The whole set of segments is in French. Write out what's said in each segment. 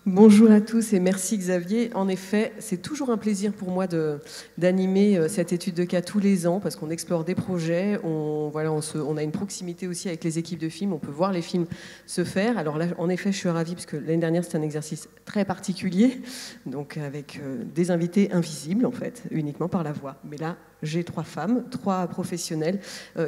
Bonjour à tous et merci Xavier. En effet, c'est toujours un plaisir pour moi d'animer cette étude de cas tous les ans parce qu'on explore des projets, on a une proximité aussi avec les équipes de films, on peut voir les films se faire. Alors là, en effet, je suis ravie parce que l'année dernière, c'était un exercice très particulier, donc avec des invités invisibles en fait, uniquement par la voix. Mais là, j'ai 3 femmes, 3 professionnels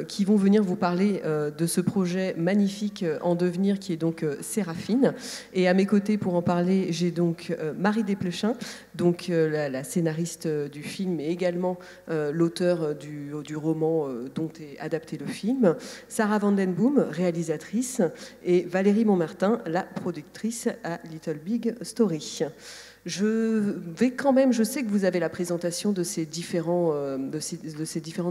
qui vont venir vous parler de ce projet magnifique en devenir qui est donc Séraphine. Et à mes côtés pour en parler, j'ai donc Marie Desplechin, donc la scénariste du film et également l'auteur du roman dont est adapté le film, Sarah Vandenboom, réalisatrice, et Valérie Montmartin, la productrice à Little Big Story. Je sais que vous avez la présentation de ces différentes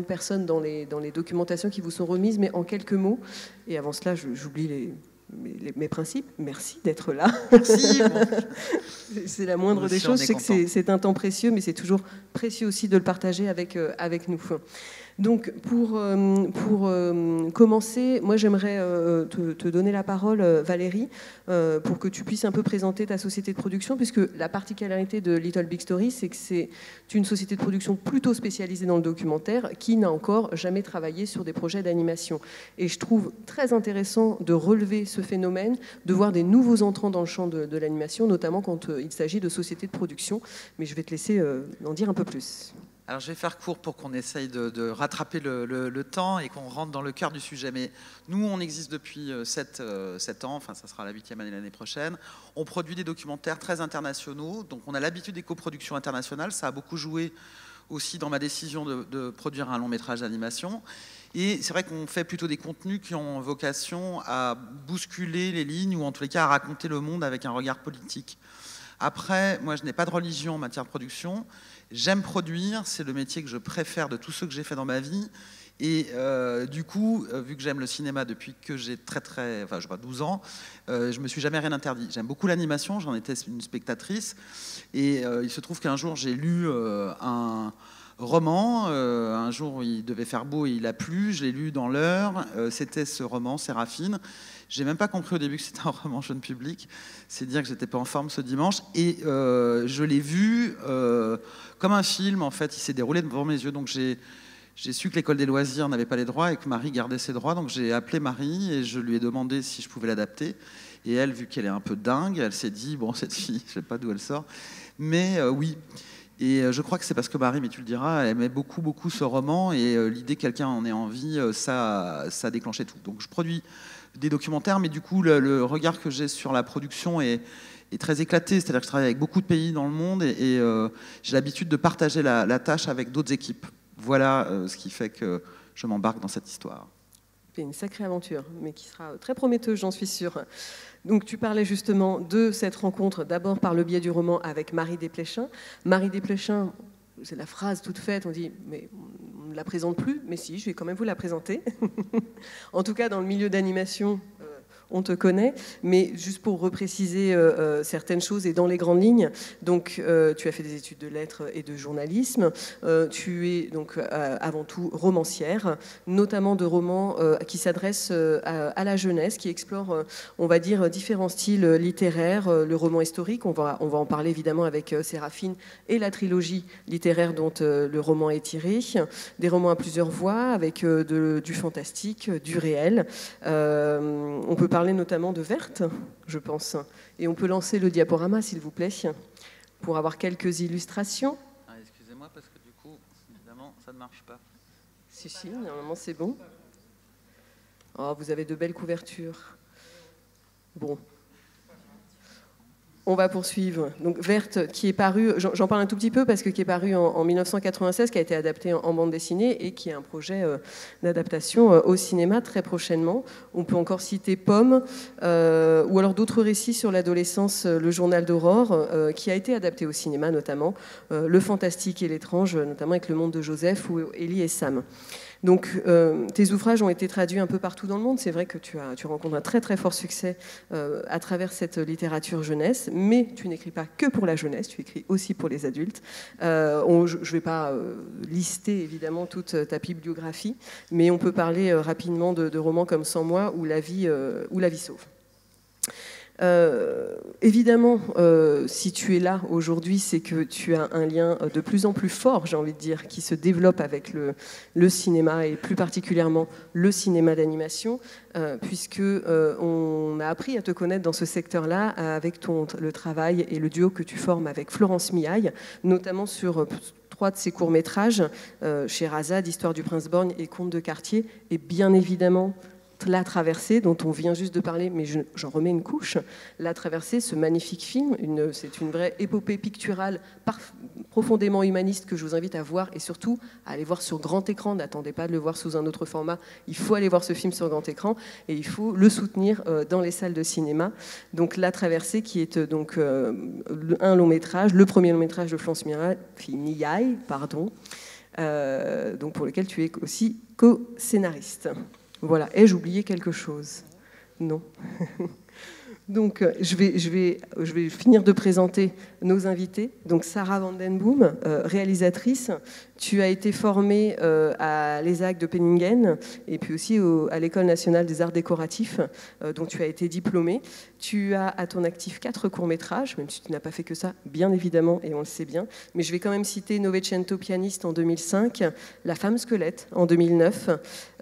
personnes dans les documentations qui vous sont remises, mais en quelques mots. Et avant cela, j'oublie mes principes. Merci d'être là. Merci. C'est la moindre des choses. Je sais que c'est un temps précieux, mais c'est toujours précieux aussi de le partager avec nous. Donc, pour commencer, moi, j'aimerais te donner la parole, Valérie, pour que tu puisses un peu présenter ta société de production, puisque la particularité de Little Big Story, c'est que c'est une société de production plutôt spécialisée dans le documentaire, qui n'a encore jamais travaillé sur des projets d'animation. Et je trouve très intéressant de relever ce phénomène, de voir des nouveaux entrants dans le champ de l'animation, notamment quand il s'agit de sociétés de production. Mais je vais te laisser en dire un peu plus. Alors je vais faire court pour qu'on essaye de rattraper le temps et qu'on rentre dans le cœur du sujet. Mais nous, on existe depuis 7 ans, enfin ça sera la 8e année l'année prochaine. On produit des documentaires très internationaux, donc on a l'habitude des coproductions internationales. Ça a beaucoup joué aussi dans ma décision de produire un long métrage d'animation. Et c'est vrai qu'on fait plutôt des contenus qui ont vocation à bousculer les lignes ou en tous les cas à raconter le monde avec un regard politique. Après, moi je n'ai pas de religion en matière de production. J'aime produire, c'est le métier que je préfère de tous ceux que j'ai fait dans ma vie. Et du coup, vu que j'aime le cinéma depuis que j'ai 12 ans, je me suis jamais rien interdit. J'aime beaucoup l'animation, j'en étais une spectatrice. Et il se trouve qu'un jour, j'ai lu un roman. Un jour, il devait faire beau et il a plu. Je l'ai lu dans l'heure. C'était ce roman, Séraphine. J'ai même pas compris au début que c'était un roman jeune public. C'est dire que j'étais pas en forme ce dimanche. Et je l'ai vu comme un film, en fait. Il s'est déroulé devant mes yeux. Donc j'ai su que l'école des loisirs n'avait pas les droits et que Marie gardait ses droits. Donc j'ai appelé Marie et je lui ai demandé si je pouvais l'adapter. Et elle, vu qu'elle est un peu dingue, elle s'est dit, bon, cette fille, je sais pas d'où elle sort. Mais oui. Et je crois que c'est parce que Marie, mais tu le diras, elle aimait beaucoup, beaucoup ce roman. Et l'idée que quelqu'un en ait envie, ça a déclenché tout. Donc je produis des documentaires, mais du coup, le regard que j'ai sur la production est très éclaté. C'est-à-dire que je travaille avec beaucoup de pays dans le monde et j'ai l'habitude de partager la tâche avec d'autres équipes. Voilà ce qui fait que je m'embarque dans cette histoire. C'est une sacrée aventure, mais qui sera très prometteuse, j'en suis sûre. Donc tu parlais justement de cette rencontre, d'abord par le biais du roman avec Marie Desplechin. Marie Desplechin, c'est la phrase toute faite, on dit « mais on ne la présente plus », mais si, je vais quand même vous la présenter. En tout cas, dans le milieu d'animation, on te connaît, mais juste pour repréciser certaines choses et dans les grandes lignes, donc tu as fait des études de lettres et de journalisme, tu es donc avant tout romancière, notamment de romans qui s'adressent à la jeunesse, qui explorent, on va dire, différents styles littéraires, le roman historique, on va en parler évidemment avec Séraphine et la trilogie littéraire dont le roman est tiré, des romans à plusieurs voix, avec du fantastique, du réel. On peut parler notamment de Verte, je pense. Et on peut lancer le diaporama, s'il vous plaît, pour avoir quelques illustrations. Ah, excusez-moi, parce que du coup, évidemment, ça ne marche pas. Si, normalement c'est bon. Oh, vous avez de belles couvertures. Bon. On va poursuivre. Donc Verte, qui est paru, j'en parle un tout petit peu parce que qui est paru en 1996, qui a été adapté en bande dessinée et qui est un projet d'adaptation au cinéma très prochainement. On peut encore citer Pomme ou alors d'autres récits sur l'adolescence, le journal d'Aurore, qui a été adapté au cinéma notamment, Le fantastique et l'étrange, notamment avec Le monde de Joseph ou Ellie et Sam. Donc, tes ouvrages ont été traduits un peu partout dans le monde. C'est vrai que tu rencontres un très très fort succès à travers cette littérature jeunesse, mais tu n'écris pas que pour la jeunesse, tu écris aussi pour les adultes. Je ne vais pas lister évidemment toute ta bibliographie, mais on peut parler rapidement de romans comme Sans moi ou La vie sauve. Évidemment, si tu es là aujourd'hui, c'est que tu as un lien de plus en plus fort, j'ai envie de dire, qui se développe avec le cinéma et plus particulièrement le cinéma d'animation, puisque on a appris à te connaître dans ce secteur-là avec le travail et le duo que tu formes avec Florence Miaille, notamment sur 3 de ses courts-métrages, Sherazade, Histoire du Prince Borgne et Contes de quartier, et bien évidemment La Traversée, dont on vient juste de parler, mais j'en remets une couche. La Traversée, ce magnifique film, c'est une vraie épopée picturale profondément humaniste que je vous invite à voir et surtout à aller voir sur grand écran. N'attendez pas de le voir sous un autre format. Il faut aller voir ce film sur grand écran et il faut le soutenir dans les salles de cinéma. Donc La Traversée, qui est donc un long métrage, le premier long métrage de Florence Miaille, donc pour lequel tu es aussi co-scénariste. Voilà. Ai-je oublié quelque chose? Non. Donc, je vais finir de présenter nos invités. Donc, Sarah Vandenboom, réalisatrice. Tu as été formée à l'ESAC de Penningen et puis aussi à l'École nationale des arts décoratifs, dont tu as été diplômée. Tu as à ton actif 4 courts-métrages, même si tu n'as pas fait que ça, bien évidemment, et on le sait bien. Mais je vais quand même citer Novecento pianiste en 2005, La femme squelette en 2009,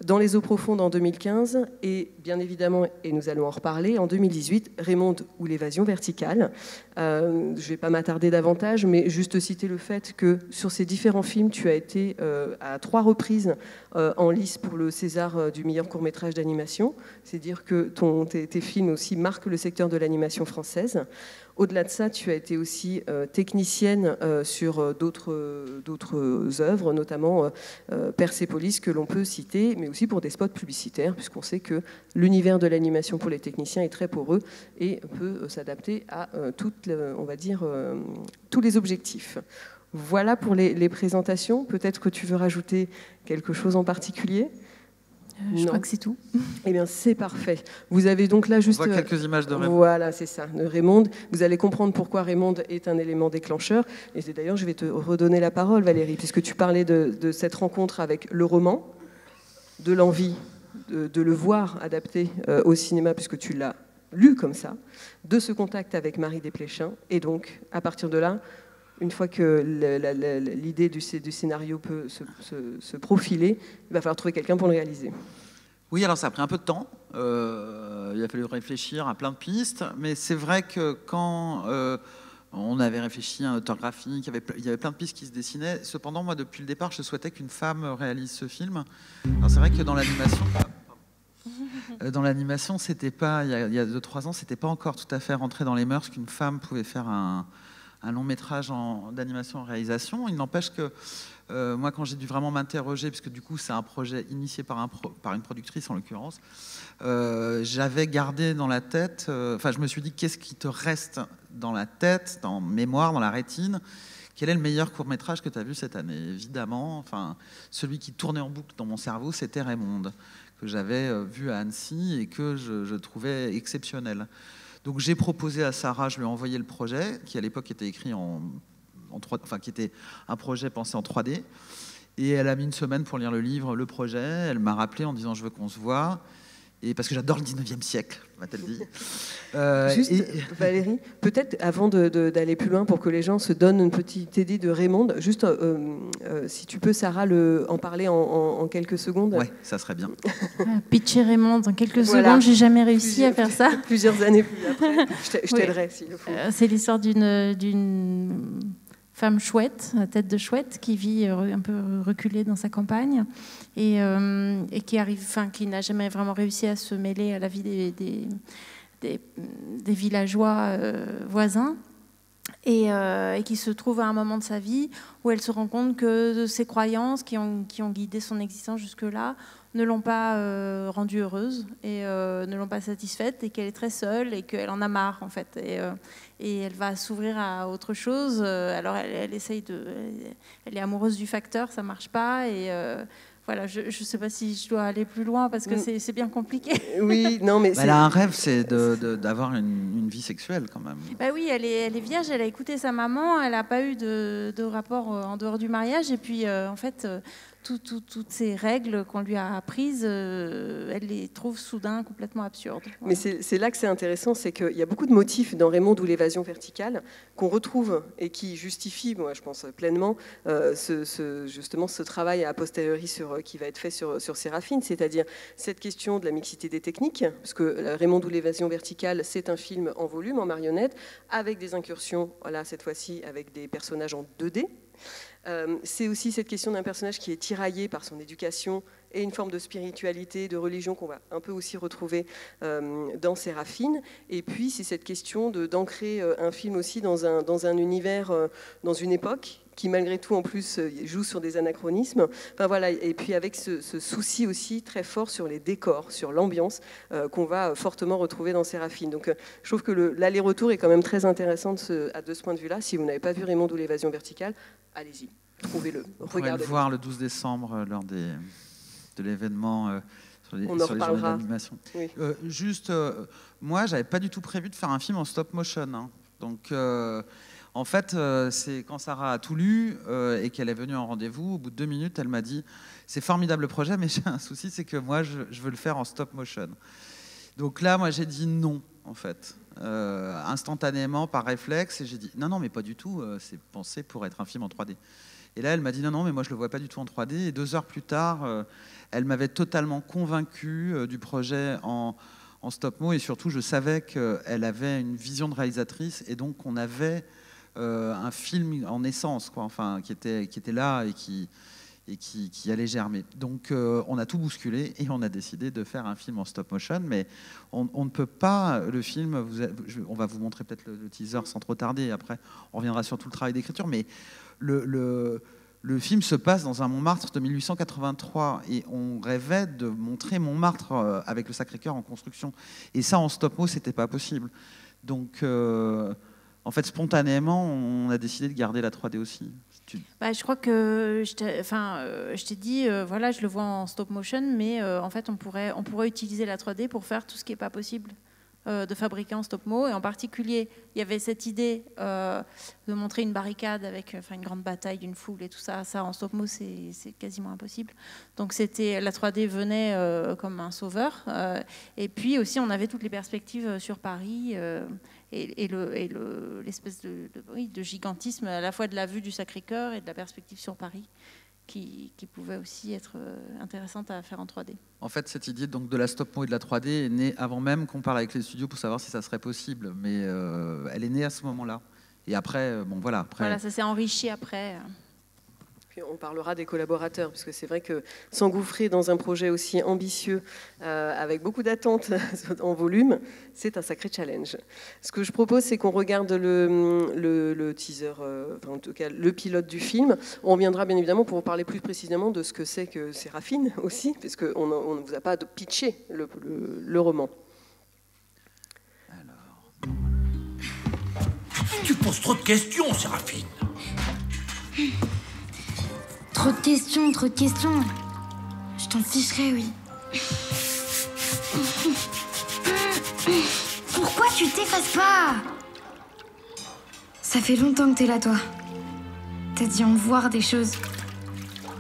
Dans les eaux profondes en 2015 et bien évidemment, et nous allons en reparler, en 2018, Raymond ou l'évasion verticale. Je ne vais pas m'attarder davantage, mais juste citer le fait que sur ces différents films, tu as été à 3 reprises en lice pour le César du meilleur court-métrage d'animation. C'est dire que tes films aussi marquent le secteur de l'animation française. Au-delà de ça, tu as été aussi technicienne sur d'autres œuvres, notamment Persepolis, que l'on peut citer, mais aussi pour des spots publicitaires, puisqu'on sait que l'univers de l'animation pour les techniciens est très poreux et peut s'adapter à on va dire, tous les objectifs. Voilà pour les présentations. Peut-être que tu veux rajouter quelque chose en particulier ? Je crois que c'est tout. Eh bien, c'est parfait. Vous avez donc là juste... On voit quelques images de Raymond. Voilà, c'est ça, de Raymond. Vous allez comprendre pourquoi Raymond est un élément déclencheur. Et d'ailleurs, je vais te redonner la parole, Valérie, puisque tu parlais de cette rencontre avec le roman, de l'envie de le voir adapté au cinéma, puisque tu l'as lu comme ça, de ce contact avec Marie Desplechin. Et donc, à partir de là, une fois que l'idée du scénario peut se profiler, il va falloir trouver quelqu'un pour le réaliser. Oui, alors ça a pris un peu de temps. Il a fallu réfléchir à plein de pistes. Mais c'est vrai que quand on avait réfléchi à un auteur graphique, il y avait plein de pistes qui se dessinaient. Cependant, moi, depuis le départ, je souhaitais qu'une femme réalise ce film. Alors c'est vrai que dans l'animation, c'était pas, il y a 2-3 ans, c'était pas encore tout à fait rentré dans les mœurs qu'une femme pouvait faire un long métrage d'animation en réalisation. Il n'empêche que moi, quand j'ai dû vraiment m'interroger, parce que du coup, c'est un projet initié par une productrice en l'occurrence, j'avais gardé dans la tête, je me suis dit, qu'est-ce qui te reste dans la tête, dans mémoire, dans la rétine ? Quel est le meilleur court-métrage que tu as vu cette année ? Évidemment, celui qui tournait en boucle dans mon cerveau, c'était Raymond, que j'avais vu à Annecy et que je trouvais exceptionnel. Donc j'ai proposé à Sarah, je lui ai envoyé le projet, qui à l'époque était écrit qui était un projet pensé en 3D. Et elle a mis une semaine pour lire le livre, le projet. Elle m'a rappelé en disant « je veux qu'on se voit ». Et parce que j'adore le 19e siècle, m'a-t-elle dit. Valérie, peut-être avant d'aller plus loin pour que les gens se donnent une petite idée de Raymond, juste si tu peux, Sarah, en parler en quelques secondes. Oui, ça serait bien. Pitcher Raymond en quelques secondes, j'ai jamais réussi à faire ça. Plusieurs années plus après, je t'aiderai s'il le faut. C'est l'histoire d'une femme chouette, à tête de chouette, qui vit un peu reculée dans sa campagne et qui n'a jamais vraiment réussi à se mêler à la vie des villageois voisins et qui se trouve à un moment de sa vie où elle se rend compte que ses croyances qui ont guidé son existence jusque-là ne l'ont pas rendue heureuse et ne l'ont pas satisfaite et qu'elle est très seule et qu'elle en a marre en fait et elle va s'ouvrir à autre chose. Alors elle est amoureuse du facteur, ça marche pas et voilà, je ne sais pas si je dois aller plus loin parce que c'est bien compliqué. Oui, non, mais elle a un rêve, c'est d'avoir une vie sexuelle quand même. Bah oui, elle est vierge, elle a écouté sa maman, elle n'a pas eu de rapport en dehors du mariage et puis en fait toutes ces règles qu'on lui a apprises, elle les trouve soudain complètement absurdes. Mais c'est là que c'est intéressant, c'est qu'il y a beaucoup de motifs dans Raymond ou l'évasion verticale qu'on retrouve et qui justifient, moi je pense pleinement, justement ce travail a posteriori qui va être fait sur Séraphine, c'est-à-dire cette question de la mixité des techniques, parce que Raymond ou l'évasion verticale, c'est un film en volume, en marionnette, avec des incursions, voilà, cette fois-ci avec des personnages en 2D. C'est aussi cette question d'un personnage qui est tiraillé par son éducation et une forme de spiritualité, de religion qu'on va un peu aussi retrouver dans Séraphine. Et puis c'est cette question d'ancrer un film aussi dans un univers, dans une époque qui malgré tout en plus joue sur des anachronismes. Enfin, voilà. Et puis avec ce souci aussi très fort sur les décors, sur l'ambiance qu'on va fortement retrouver dans Séraphine. Donc je trouve que l'aller-retour est quand même très intéressant de ce point de vue-là. Si vous n'avez pas vu Raymond ou l'évasion verticale, allez-y, trouvez-le, regardez-le. On pourrait le voir le 12 décembre lors de l'événement sur les journées d'animation. Oui. Moi, j'avais pas du tout prévu de faire un film en stop motion. Hein. Donc, en fait, c'est quand Sarah a tout lu et qu'elle est venue en rendez-vous, au bout de 2 minutes, elle m'a dit « C'est formidable le projet, mais j'ai un souci, c'est que moi, je veux le faire en stop motion. » Donc là, moi, j'ai dit non, en fait. Instantanément, par réflexe, et j'ai dit « Non, mais pas du tout, c'est pensé pour être un film en 3D. » Et là, elle m'a dit « Non, mais moi, je le vois pas du tout en 3D. » Et 2 heures plus tard, elle m'avait totalement convaincu du projet en stop-mo, et surtout, je savais qu'elle avait une vision de réalisatrice, et donc on avait un film en essence, quoi, enfin, qui était là et qui allait germer. Donc on a tout bousculé et on a décidé de faire un film en stop motion, mais on ne peut pas, le film, on va vous montrer peut-être le teaser sans trop tarder, et après on reviendra sur tout le travail d'écriture, mais le film se passe dans un Montmartre de 1883 et on rêvait de montrer Montmartre avec le Sacré-Cœur en construction, et ça en stop-mo c'était pas possible. Donc en fait, spontanément, on a décidé de garder la 3D aussi. Je crois que je t'ai dit, voilà, je le vois en stop motion, mais en fait, on pourrait utiliser la 3D pour faire tout ce qui n'est pas possible de fabriquer en stop-mo. Et en particulier, il y avait cette idée de montrer une barricade avec une grande bataille d'une foule et tout ça. Ça, en stop-mo, c'est quasiment impossible. Donc, la 3D venait comme un sauveur. Et puis aussi, on avait toutes les perspectives sur Paris et l'espèce de gigantisme à la fois de la vue du Sacré-Cœur et de la perspective sur Paris qui pouvait aussi être intéressante à faire en 3D. En fait, cette idée donc, de la stop-mo et de la 3D est née avant même qu'on parle avec les studios pour savoir si ça serait possible, mais elle est née à ce moment-là. Et après, voilà. Voilà, ça s'est enrichi après. Puis on parlera des collaborateurs, parce que c'est vrai que s'engouffrer dans un projet aussi ambitieux, avec beaucoup d'attentes en volume, c'est un sacré challenge. Ce que je propose, c'est qu'on regarde le teaser, en tout cas le pilote du film. On reviendra bien évidemment pour vous parler plus précisément de ce que c'est que Séraphine aussi, puisqu'on ne vous a pas pitché le roman. Alors... Tu poses trop de questions, Séraphine. Trop de questions. Je t'en ficherai, oui. Pourquoi tu t'effaces pas? Ça fait longtemps que t'es là, toi. T'as dû en voir des choses.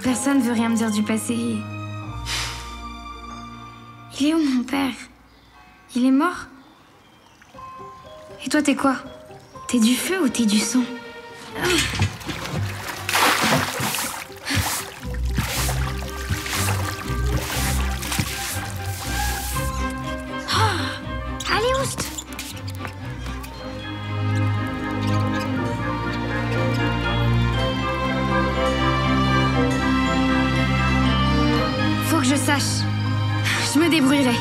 Personne veut rien me dire du passé. Il est où, mon père? Il est mort? Et toi, t'es quoi? T'es du feu ou t'es du sang? Je me débrouillerai.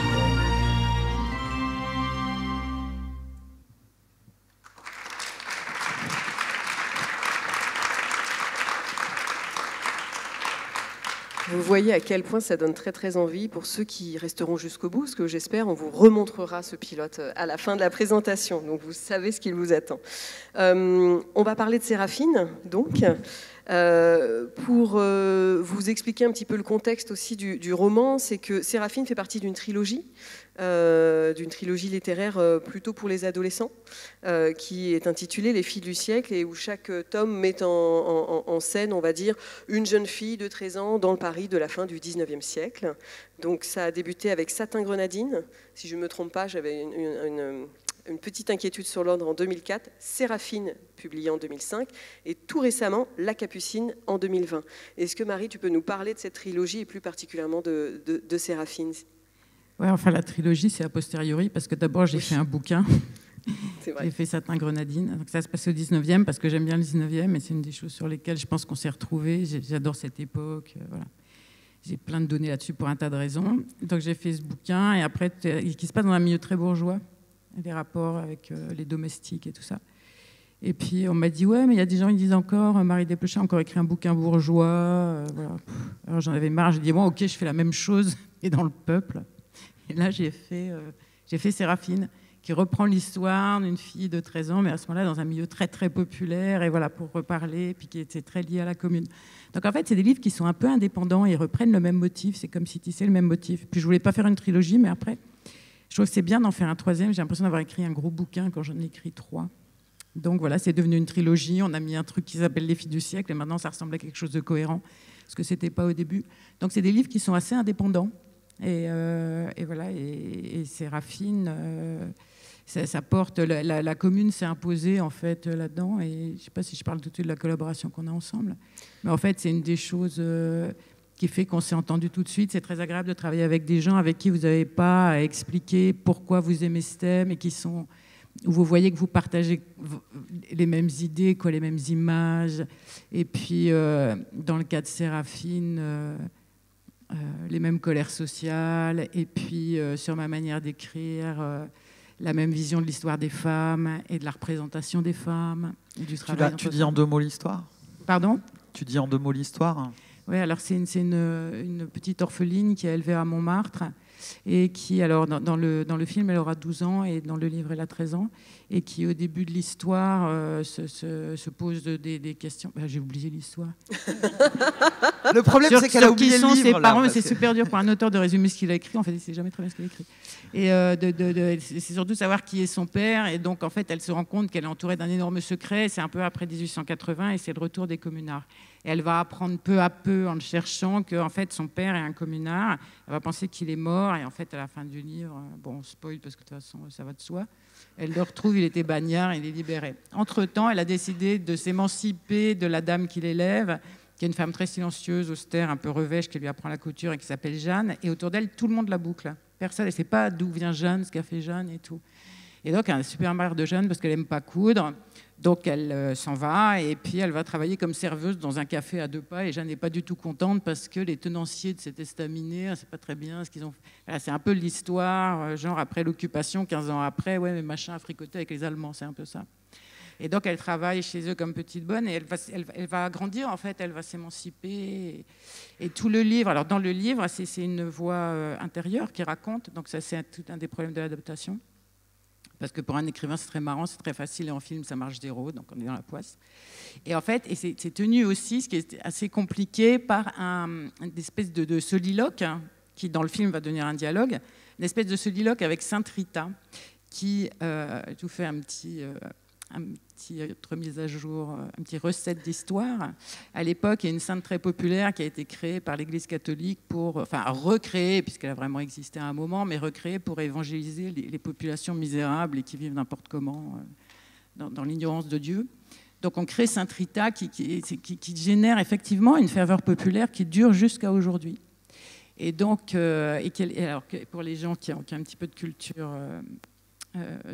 Vous voyez à quel point ça donne très très envie pour ceux qui resteront jusqu'au bout, parce que j'espère on vous remontrera ce pilote à la fin de la présentation, donc vous savez ce qu'il vous attend. On va parler de Séraphine, donc. Pour vous expliquer un petit peu le contexte aussi du roman, c'est que Séraphine fait partie d'une trilogie littéraire plutôt pour les adolescents, qui est intitulée Les filles du siècle, et où chaque tome met en scène, on va dire, une jeune fille de 13 ans dans le Paris de la fin du 19e siècle. Donc ça a débuté avec Satin Grenadine, si je ne me trompe pas, j'avais une petite inquiétude sur l'ordre en 2004, Séraphine publié en 2005, et tout récemment La Capucine en 2020. Est-ce que Marie, tu peux nous parler de cette trilogie et plus particulièrement de Séraphine? Ouais, enfin la trilogie c'est a posteriori parce que d'abord j'ai fait un bouquin, j'ai fait Satin Grenadine, donc ça se passe au 19e parce que j'aime bien le 19e et c'est une des choses sur lesquelles je pense qu'on s'est retrouvés, j'adore cette époque, voilà. J'ai plein de données là-dessus pour un tas de raisons. Donc j'ai fait ce bouquin et après qui se passe dans un milieu très bourgeois, des rapports avec les domestiques et tout ça. Et puis on m'a dit ouais mais il y a des gens qui disent encore Marie Desplechin a encore écrit un bouquin bourgeois, voilà. Alors j'en avais marre, j'ai dit bon ok je fais la même chose et dans le peuple. Et là, j'ai fait Séraphine, qui reprend l'histoire d'une fille de 13 ans, mais à ce moment-là, dans un milieu très, très populaire, et voilà, pour reparler, puis qui était très lié à la commune. Donc, en fait, c'est des livres qui sont un peu indépendants, et ils reprennent le même motif, c'est comme si tissaient le même motif. Puis, je voulais pas faire une trilogie, mais après, je trouve que c'est bien d'en faire un troisième. J'ai l'impression d'avoir écrit un gros bouquin quand j'en ai écrit 3. Donc, voilà, c'est devenu une trilogie. On a mis un truc qui s'appelle Les filles du siècle, et maintenant, ça ressemble à quelque chose de cohérent, ce que c'était pas au début. Donc, c'est des livres qui sont assez indépendants. Et voilà, et Séraphine, ça porte, la commune s'est imposée en fait là-dedans, et je ne sais pas si je parle tout de suite de la collaboration qu'on a ensemble, mais en fait c'est une des choses qui fait qu'on s'est entendu tout de suite. C'est très agréable de travailler avec des gens avec qui vous n'avez pas à expliquer pourquoi vous aimez ce thème et où vous voyez que vous partagez les mêmes idées, les mêmes images, et puis dans le cas de Séraphine, les mêmes colères sociales, et puis sur ma manière d'écrire, la même vision de l'histoire des femmes et de la représentation des femmes. Et du travail tu dis en 2 mots l'histoire? Pardon? Tu dis en 2 mots l'histoire? Oui, alors c'est une petite orpheline qui est élevée à Montmartre, et qui, alors dans le film, elle aura 12 ans, et dans le livre, elle a 13 ans, et qui, au début de l'histoire, se pose des questions. J'ai oublié l'histoire. Le problème, c'est qu'elle a oublié le livre. Ses parents, c'est super dur pour un auteur de résumer ce qu'il a écrit. En fait, il ne sait jamais très bien ce qu'il a écrit. Et c'est surtout savoir qui est son père. Et donc, en fait, elle se rend compte qu'elle est entourée d'un énorme secret. C'est un peu après 1880, et c'est le retour des communards. Et elle va apprendre peu à peu, en le cherchant, que en fait, son père est un communard. Elle va penser qu'il est mort. Et en fait, à la fin du livre, bon, on spoil parce que de toute façon, ça va de soi. Elle le retrouve, il était bagnard, il est libéré. Entre-temps, elle a décidé de s'émanciper de la dame qui l'élève, qui est une femme très silencieuse, austère, un peu revêche, qui lui apprend la couture et qui s'appelle Jeanne. Et autour d'elle, tout le monde la boucle. Personne ne sait pas d'où vient Jeanne, ce qu'a fait Jeanne et tout. Et donc, elle a un super marre de Jeanne parce qu'elle n'aime pas coudre. Donc, elle s'en va, et puis elle va travailler comme serveuse dans un café à 2 pas. Et Jeanne n'est pas du tout contente parce que les tenanciers de cet estaminet, on ne sait pas très bien ce qu'ils ont fait. Voilà, c'est un peu l'histoire, genre après l'occupation, 15 ans après, ouais, mais machin a fricoté avec les Allemands, c'est un peu ça. Et donc, elle travaille chez eux comme petite bonne, et elle va grandir, en fait, elle va s'émanciper. Et tout le livre, alors dans le livre, c'est une voix intérieure qui raconte, donc ça, c'est tout un des problèmes de l'adaptation. Parce que pour un écrivain, c'est très marrant, c'est très facile, et en film, ça marche zéro, donc on est dans la poisse. Et en fait, c'est tenu aussi, ce qui est assez compliqué, par une espèce de soliloque, hein, qui dans le film va devenir un dialogue, une espèce de soliloque avec Sainte Rita, qui, je vous fais un petit remise à jour, un petit recette d'histoire. À l'époque, il y a une sainte très populaire qui a été créée par l'Église catholique recréée, puisqu'elle a vraiment existé à un moment, mais recréée pour évangéliser les populations misérables et qui vivent n'importe comment dans l'ignorance de Dieu. Donc on crée Sainte Rita qui génère effectivement une ferveur populaire qui dure jusqu'à aujourd'hui. Et donc, alors, pour les gens qui ont un petit peu de culture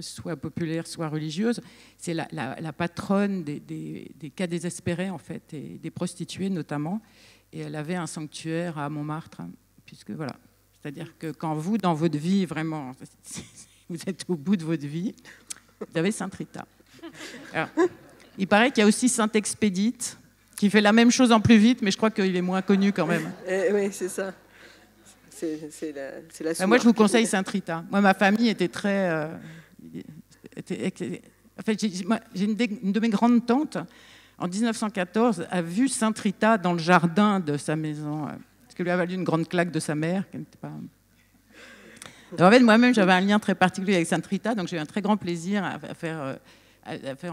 soit populaire, soit religieuse, c'est la patronne des cas désespérés, en fait, et des prostituées notamment. Et elle avait un sanctuaire à Montmartre, hein, puisque voilà. C'est-à-dire que quand vous, dans votre vie, vraiment, vous êtes au bout de votre vie, vous avez Sainte Rita. Alors, il paraît qu'il y a aussi Saint-Expédite, qui fait la même chose en plus vite, mais je crois qu'il est moins connu quand même. Oui, c'est ça. C'est la moi, je vous conseille Sainte Rita. Moi, ma famille était très... en fait, j'ai une de mes grandes tantes en 1914, a vu Sainte Rita dans le jardin de sa maison, ce qui lui a valu une grande claque de sa mère, qui n'était pas... En fait, moi-même, j'avais un lien très particulier avec Sainte Rita, donc j'ai eu un très grand plaisir à faire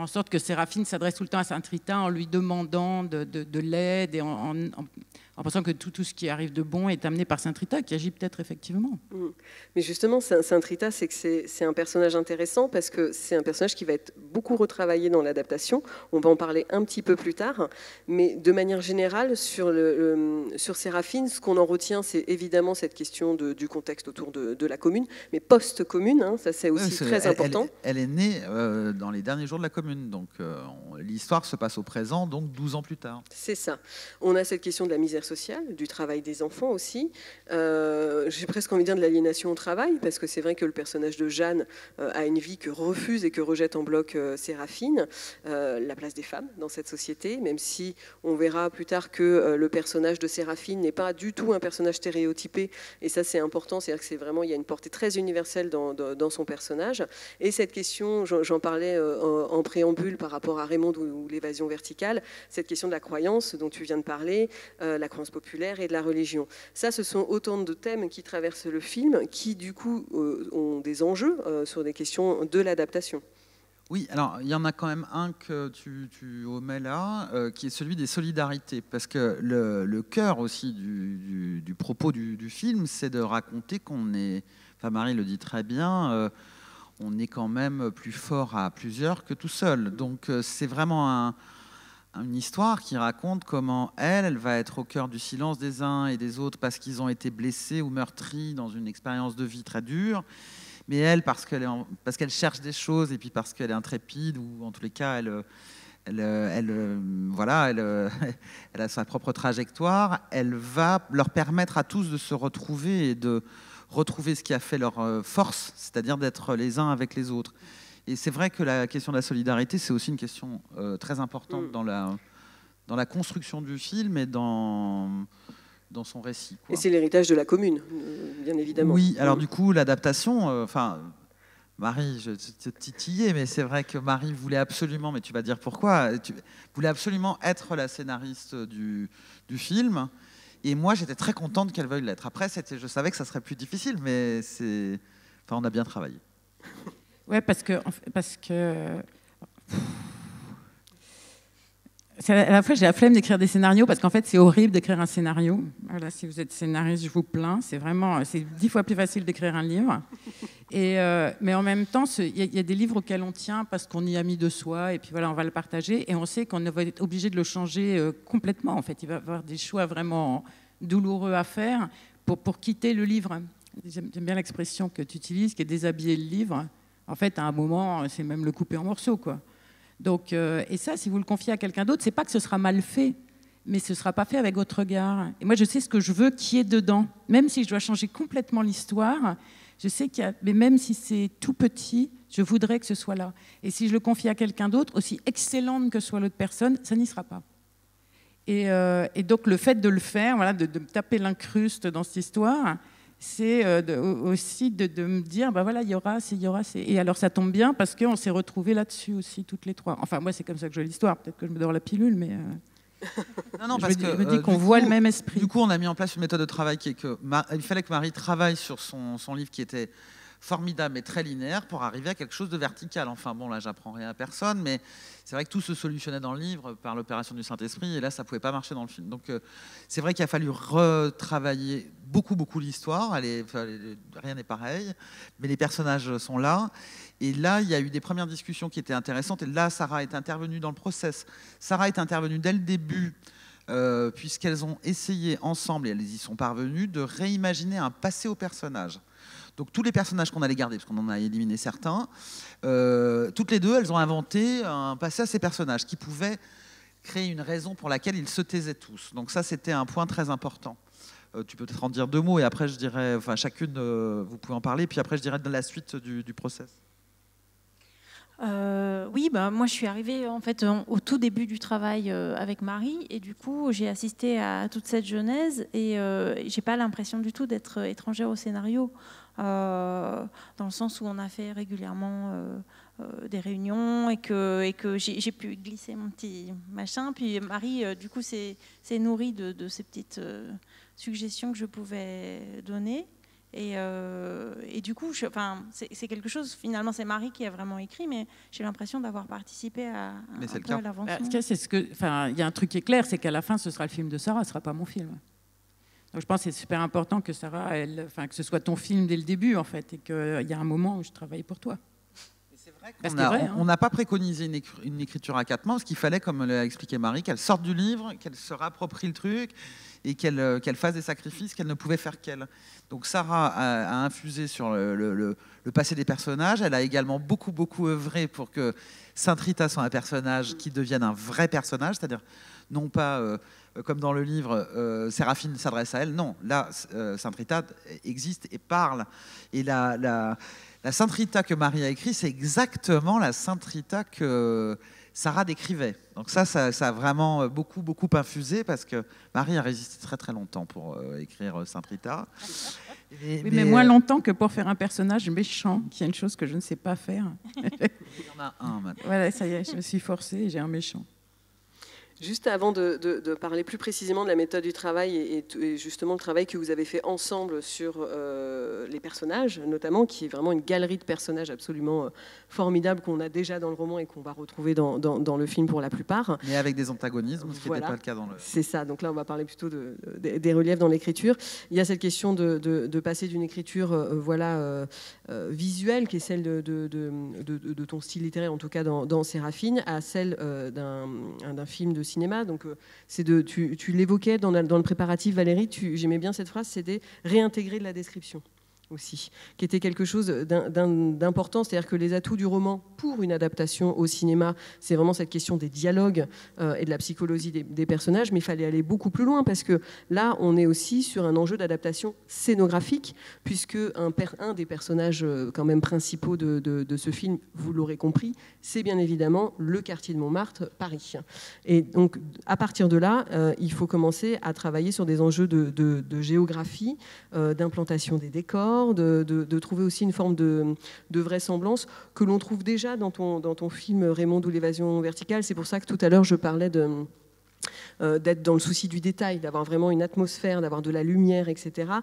en sorte que Séraphine s'adresse tout le temps à Sainte Rita en lui demandant de l'aide et en pensant que tout ce qui arrive de bon est amené par Sainte Rita, qui agit peut-être effectivement. Mais justement, Sainte Rita, c'est un personnage intéressant parce que c'est un personnage qui va être beaucoup retravaillé dans l'adaptation. On va en parler un petit peu plus tard. Mais de manière générale, sur Séraphine, ce qu'on en retient, c'est évidemment cette question du contexte autour de la commune, mais post-commune, hein, ça c'est aussi très important. Elle est née dans les derniers jours de la commune, donc l'histoire se passe au présent, donc 12 ans plus tard. C'est ça. On a cette question de la misère sociale, du travail des enfants aussi. J'ai presque envie de dire de l'aliénation au travail, parce que c'est vrai que le personnage de Jeanne a une vie que refuse et que rejette en bloc Séraphine. La place des femmes dans cette société, même si on verra plus tard que le personnage de Séraphine n'est pas du tout un personnage stéréotypé, et ça c'est important, c'est-à-dire que c'est vraiment, il y a une portée très universelle dans son personnage. Et cette question, j'en parlais en préambule par rapport à Raymond ou l'évasion verticale, cette question de la croyance dont tu viens de parler, la croyance populaire et de la religion. Ça, ce sont autant de thèmes qui traversent le film, qui du coup ont des enjeux sur des questions de l'adaptation. Oui, alors il y en a quand même un que tu omets là, qui est celui des solidarités, parce que le cœur aussi du propos du film, c'est de raconter qu'on est, enfin Marie le dit très bien, on est quand même plus fort à plusieurs que tout seul. Donc c'est vraiment une histoire qui raconte comment elle va être au cœur du silence des uns et des autres parce qu'ils ont été blessés ou meurtris dans une expérience de vie très dure. Mais elle, parce qu'elle cherche des choses et puis parce qu'elle est intrépide, ou en tous les cas, elle a sa propre trajectoire, elle va leur permettre à tous de se retrouver et de retrouver ce qui a fait leur force, c'est-à-dire d'être les uns avec les autres. Et c'est vrai que la question de la solidarité, c'est aussi une question très importante dans la construction du film et dans son récit, quoi. Et c'est l'héritage de la commune, bien évidemment. Oui, alors du coup, l'adaptation, Marie, je te titillais, mais c'est vrai que Marie voulait absolument, mais tu vas dire pourquoi, voulait absolument être la scénariste du film. Et moi, j'étais très contente qu'elle veuille l'être. Après, je savais que ça serait plus difficile, mais on a bien travaillé. Ouais, parce que à la fois j'ai la flemme d'écrire des scénarios parce qu'en fait c'est horrible d'écrire un scénario. Voilà, si vous êtes scénariste, je vous plains. C'est 10 fois plus facile d'écrire un livre. Mais en même temps, il y a des livres auxquels on tient parce qu'on y a mis de soi et puis voilà, on va le partager et on sait qu'on va être obligé de le changer complètement. En fait, il va y avoir des choix vraiment douloureux à faire pour quitter le livre. J'aime bien l'expression que tu utilises, qui est déshabiller le livre. En fait, à un moment, c'est même le couper en morceaux, quoi. Donc, et ça, si vous le confiez à quelqu'un d'autre, c'est pas que ce sera mal fait, mais ce sera pas fait avec votre regard. Et moi, je sais ce que je veux qui est dedans. Même si je dois changer complètement l'histoire, je sais mais même si c'est tout petit, je voudrais que ce soit là. Et si je le confie à quelqu'un d'autre, aussi excellente que soit l'autre personne, ça n'y sera pas. Et donc, le fait de le faire, voilà, de me taper l'incruste dans cette histoire, c'est aussi de me dire, bah voilà, il y aura. Et alors ça tombe bien parce qu'on s'est retrouvés là-dessus aussi, toutes les trois. Enfin, moi, c'est comme ça que je vois l'histoire. Peut-être que je me dors la pilule, mais non, parce je me dis qu'on voit le même esprit. Du coup, on a mis en place une méthode de travail qui est il fallait que Marie travaille sur son livre qui était formidable et très linéaire pour arriver à quelque chose de vertical. Enfin bon, là, j'apprends rien à personne, mais c'est vrai que tout se solutionnait dans le livre par l'opération du Saint-Esprit, et là, ça pouvait pas marcher dans le film. Donc, c'est vrai qu'il a fallu retravailler beaucoup l'histoire. Rien n'est pareil, mais les personnages sont là. Et là, il y a eu des premières discussions qui étaient intéressantes. Et là, Sarah est intervenue dans le process. Sarah est intervenue dès le début, puisqu'elles ont essayé ensemble, et elles y sont parvenues, de réimaginer un passé au personnage. Donc tous les personnages qu'on allait garder, parce qu'on en a éliminé certains, toutes les deux, elles ont inventé un passé à ces personnages qui pouvaient créer une raison pour laquelle ils se taisaient tous. Donc ça, c'était un point très important. Tu peux peut-être en dire 2 mots et après je dirais, enfin chacune, vous pouvez en parler, puis après je dirais de la suite du process. Oui, moi je suis arrivée en fait au tout début du travail avec Marie et du coup j'ai assisté à toute cette genèse et j'ai pas l'impression du tout d'être étrangère au scénario dans le sens où on a fait régulièrement des réunions et que j'ai pu glisser mon petit machin, puis Marie du coup s'est nourrie de ces petites suggestions que je pouvais donner. Et du coup, c'est quelque chose, finalement, c'est Marie qui a vraiment écrit, mais j'ai l'impression d'avoir participé à l'avancement. Il y a un truc qui est clair, c'est qu'à la fin, ce sera le film de Sarah, ce ne sera pas mon film. Donc je pense que c'est super important que Sarah, que ce soit ton film dès le début, en fait, et qu'il y a un moment où je travaille pour toi. On n'a pas préconisé une écriture à 4 mains, parce qu'il fallait, comme l'a expliqué Marie, qu'elle sorte du livre, qu'elle se rapproprie le truc et qu'elle fasse des sacrifices qu'elle ne pouvait faire qu'elle. Donc Sarah a infusé sur le passé des personnages. Elle a également beaucoup œuvré pour que Saint Rita soit un personnage qui devienne un vrai personnage, c'est-à-dire non pas comme dans le livre, Séraphine s'adresse à elle. Non, là, Saint Rita existe et parle. Et la Sainte Rita que Marie a écrite, c'est exactement la Sainte Rita que Sarah décrivait. Donc ça a vraiment beaucoup infusé parce que Marie a résisté très longtemps pour écrire Sainte Rita. Mais moins longtemps que pour faire un personnage méchant, qui est une chose que je ne sais pas faire. Il y en a un maintenant. Voilà, ça y est, je me suis forcée et j'ai un méchant. Juste avant de parler plus précisément de la méthode du travail et justement le travail que vous avez fait ensemble sur les personnages, notamment, qui est vraiment une galerie de personnages absolument formidable qu'on a déjà dans le roman et qu'on va retrouver dans le film pour la plupart. Mais avec des antagonismes, ce qui n'était pas le cas dans le... C'est ça, donc là on va parler plutôt des reliefs dans l'écriture. Il y a cette question de passer d'une écriture visuelle, qui est celle de ton style littéraire, en tout cas dans Séraphine, à celle d'un film de cinéma. Donc, tu l'évoquais dans le préparatif, Valérie, j'aimais bien cette phrase, c'était réintégrer de la description aussi, qui était quelque chose d'important, c'est-à-dire que les atouts du roman pour une adaptation au cinéma, c'est vraiment cette question des dialogues et de la psychologie des personnages, mais il fallait aller beaucoup plus loin, parce que là, on est aussi sur un enjeu d'adaptation scénographique, puisque un des personnages quand même principaux de ce film, vous l'aurez compris, c'est bien évidemment le quartier de Montmartre, Paris. Et donc, à partir de là, il faut commencer à travailler sur des enjeux de géographie, d'implantation des décors, de trouver aussi une forme de vraisemblance que l'on trouve déjà dans ton film Raymond ou l'évasion verticale. C'est pour ça que tout à l'heure je parlais d'être dans le souci du détail, d'avoir vraiment une atmosphère, d'avoir de la lumière, etc.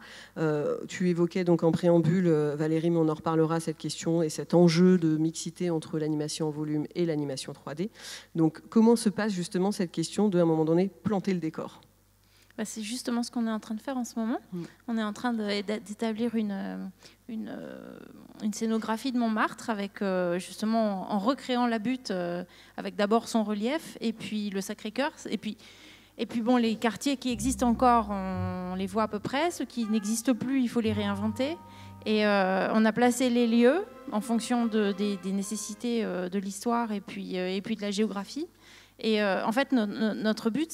Tu évoquais donc en préambule, Valérie, mais on en reparlera, cette question et cet enjeu de mixité entre l'animation en volume et l'animation 3D. Donc comment se passe justement cette question de, à un moment donné, planter le décor ? C'est justement ce qu'on est en train de faire en ce moment. On est en train d'établir une scénographie de Montmartre avec justement en recréant la butte avec d'abord son relief et puis le Sacré-Cœur et puis bon, les quartiers qui existent encore, on les voit à peu près. Ceux qui n'existent plus, il faut les réinventer. Et on a placé les lieux en fonction des nécessités de l'histoire et puis de la géographie. Et en fait, notre but,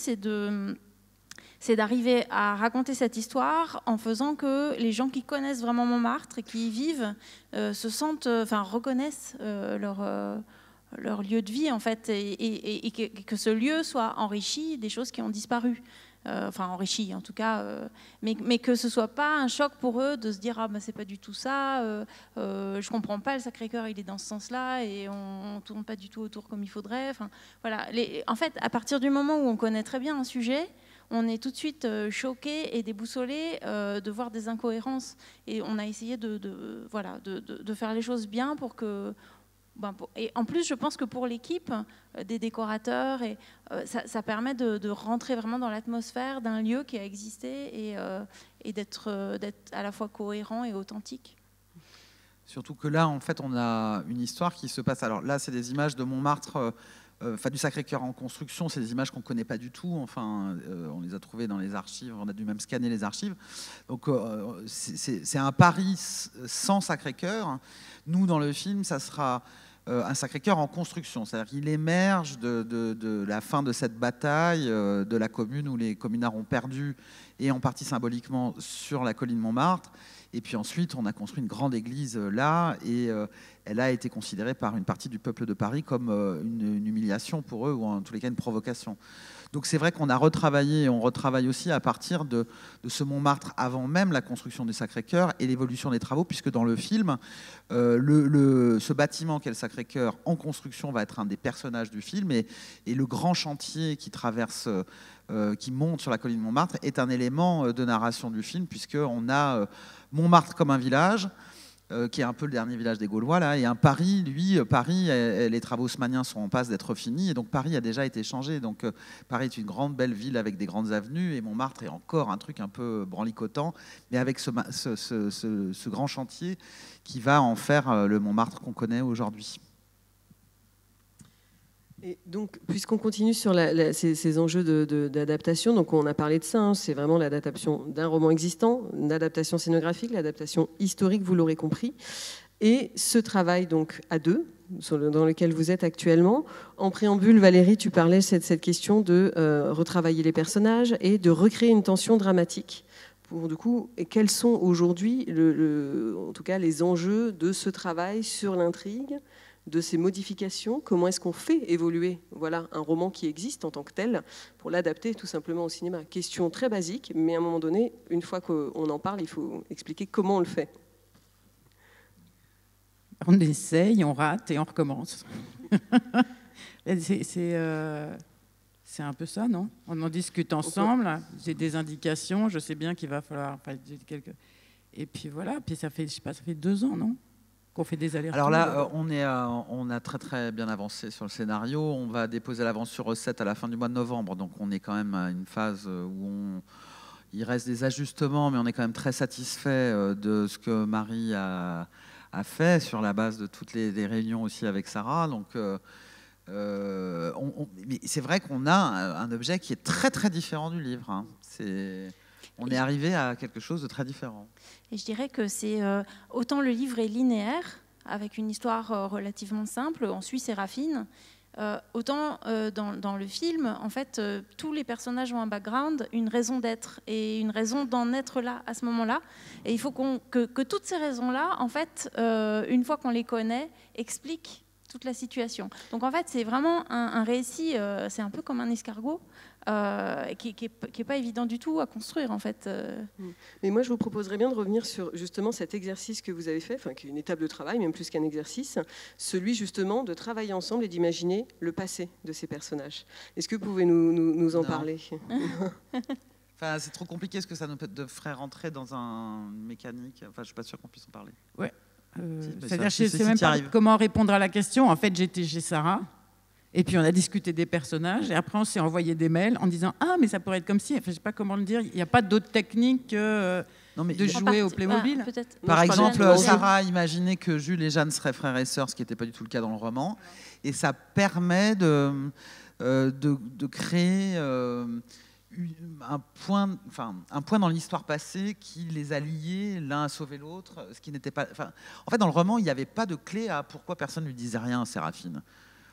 c'est d'arriver à raconter cette histoire en faisant que les gens qui connaissent vraiment Montmartre et qui y vivent reconnaissent leur lieu de vie, en fait, et que ce lieu soit enrichi des choses qui ont disparu. Enrichi en tout cas, mais que ce soit pas un choc pour eux de se dire c'est pas du tout ça, je comprends pas, le Sacré-Cœur il est dans ce sens-là et on tourne pas du tout autour comme il faudrait. Voilà. En fait, à partir du moment où on connaît très bien un sujet, on est tout de suite choqué et déboussolé de voir des incohérences. Et on a essayé de faire les choses bien pour que... et en plus, je pense que pour l'équipe des décorateurs, ça permet de rentrer vraiment dans l'atmosphère d'un lieu qui a existé et d'être à la fois cohérent et authentique. Surtout que là, en fait, on a une histoire qui se passe... Alors là, c'est des images de Montmartre... du Sacré-Cœur en construction, c'est des images qu'on ne connaît pas du tout. On les a trouvées dans les archives, on a dû même scanner les archives. Donc c'est un Paris sans Sacré-Cœur. Nous, dans le film, ça sera un Sacré-Cœur en construction. C'est-à-dire qu'il émerge de la fin de cette bataille de la commune où les communards ont perdu, et en partie symboliquement sur la colline Montmartre. Et puis ensuite, on a construit une grande église là, et elle a été considérée par une partie du peuple de Paris comme une humiliation pour eux, ou en tous les cas une provocation. Donc c'est vrai qu'on a retravaillé, et on retravaille aussi à partir de ce Montmartre avant même la construction du Sacré-Cœur et l'évolution des travaux, puisque dans le film, ce bâtiment qu'est le Sacré-Cœur en construction va être un des personnages du film, et le grand chantier qui traverse, qui monte sur la colline Montmartre est un élément de narration du film, puisqu'on a Montmartre comme un village, qui est un peu le dernier village des Gaulois, là, et un Paris, les travaux haussmanniens sont en passe d'être finis, et donc Paris a déjà été changé. Donc Paris est une grande belle ville avec des grandes avenues, et Montmartre est encore un truc un peu branlicotant, mais avec ce grand chantier qui va en faire le Montmartre qu'on connaît aujourd'hui. Et donc, puisqu'on continue sur ces enjeux d'adaptation, donc on a parlé de ça, hein, c'est vraiment l'adaptation d'un roman existant, l'adaptation scénographique, l'adaptation historique, vous l'aurez compris, et ce travail donc à deux, dans lequel vous êtes actuellement. En préambule, Valérie, tu parlais de cette question de retravailler les personnages et de recréer une tension dramatique. Du coup, et quels sont aujourd'hui, en tout cas, les enjeux de ce travail sur l'intrigue, de ces modifications, comment est-ce qu'on fait évoluer un roman qui existe en tant que tel pour l'adapter tout simplement au cinéma. Question très basique, mais à un moment donné, une fois qu'on en parle, il faut expliquer comment on le fait. On essaye, on rate et on recommence. C'est un peu ça, non? On en discute ensemble, j'ai des indications, je sais bien qu'il va falloir... Et puis voilà, puis ça fait 2 ans, non? Qu'on fait des allers-retours. Alors là, on a très très bien avancé sur le scénario. On va déposer l'avance sur recette à la fin du mois de novembre. Donc on est quand même à une phase où il reste des ajustements, mais on est quand même très satisfait de ce que Marie a fait sur la base de toutes les réunions aussi avec Sarah. Donc mais c'est vrai qu'on a un objet qui est très très différent du livre. Hein. On est arrivé à quelque chose de très différent. Et je dirais que c'est autant le livre est linéaire, avec une histoire relativement simple, on suit Séraphine, autant dans le film, en fait, tous les personnages ont un background, une raison d'être et une raison d'en être là à ce moment-là. Et il faut que toutes ces raisons-là, en fait, une fois qu'on les connaît, expliquent toute la situation. Donc en fait, c'est vraiment un récit, c'est un peu comme un escargot, qui est pas évident du tout à construire en fait. Mais moi je vous proposerais bien de revenir sur justement cet exercice que vous avez fait, qui est une étape de travail, même plus qu'un exercice, celui justement de travailler ensemble et d'imaginer le passé de ces personnages. Est-ce que vous pouvez nous en parler? Enfin, c'est trop compliqué, est-ce que ça nous ferait rentrer dans un mécanique? Enfin, je suis pas sûr qu'on puisse en parler. Ouais. C'est-à-dire, je ne sais même pas comment répondre à la question. En fait, j'étais chez Sarah, et puis on a discuté des personnages, et après on s'est envoyé des mails en disant « Ah, mais ça pourrait être comme si… » Enfin, je ne sais pas comment le dire. Il n'y a pas d'autre technique que de jouer au Playmobil. Par exemple, Sarah imaginait que Jules et Jeanne seraient frères et sœurs, ce qui n'était pas du tout le cas dans le roman. Et ça permet de créer… un point dans l'histoire passée qui les a liés, l'un a sauvé l'autre, ce qui n'était pas. En fait, dans le roman, il n'y avait pas de clé à pourquoi personne ne lui disait rien à Séraphine.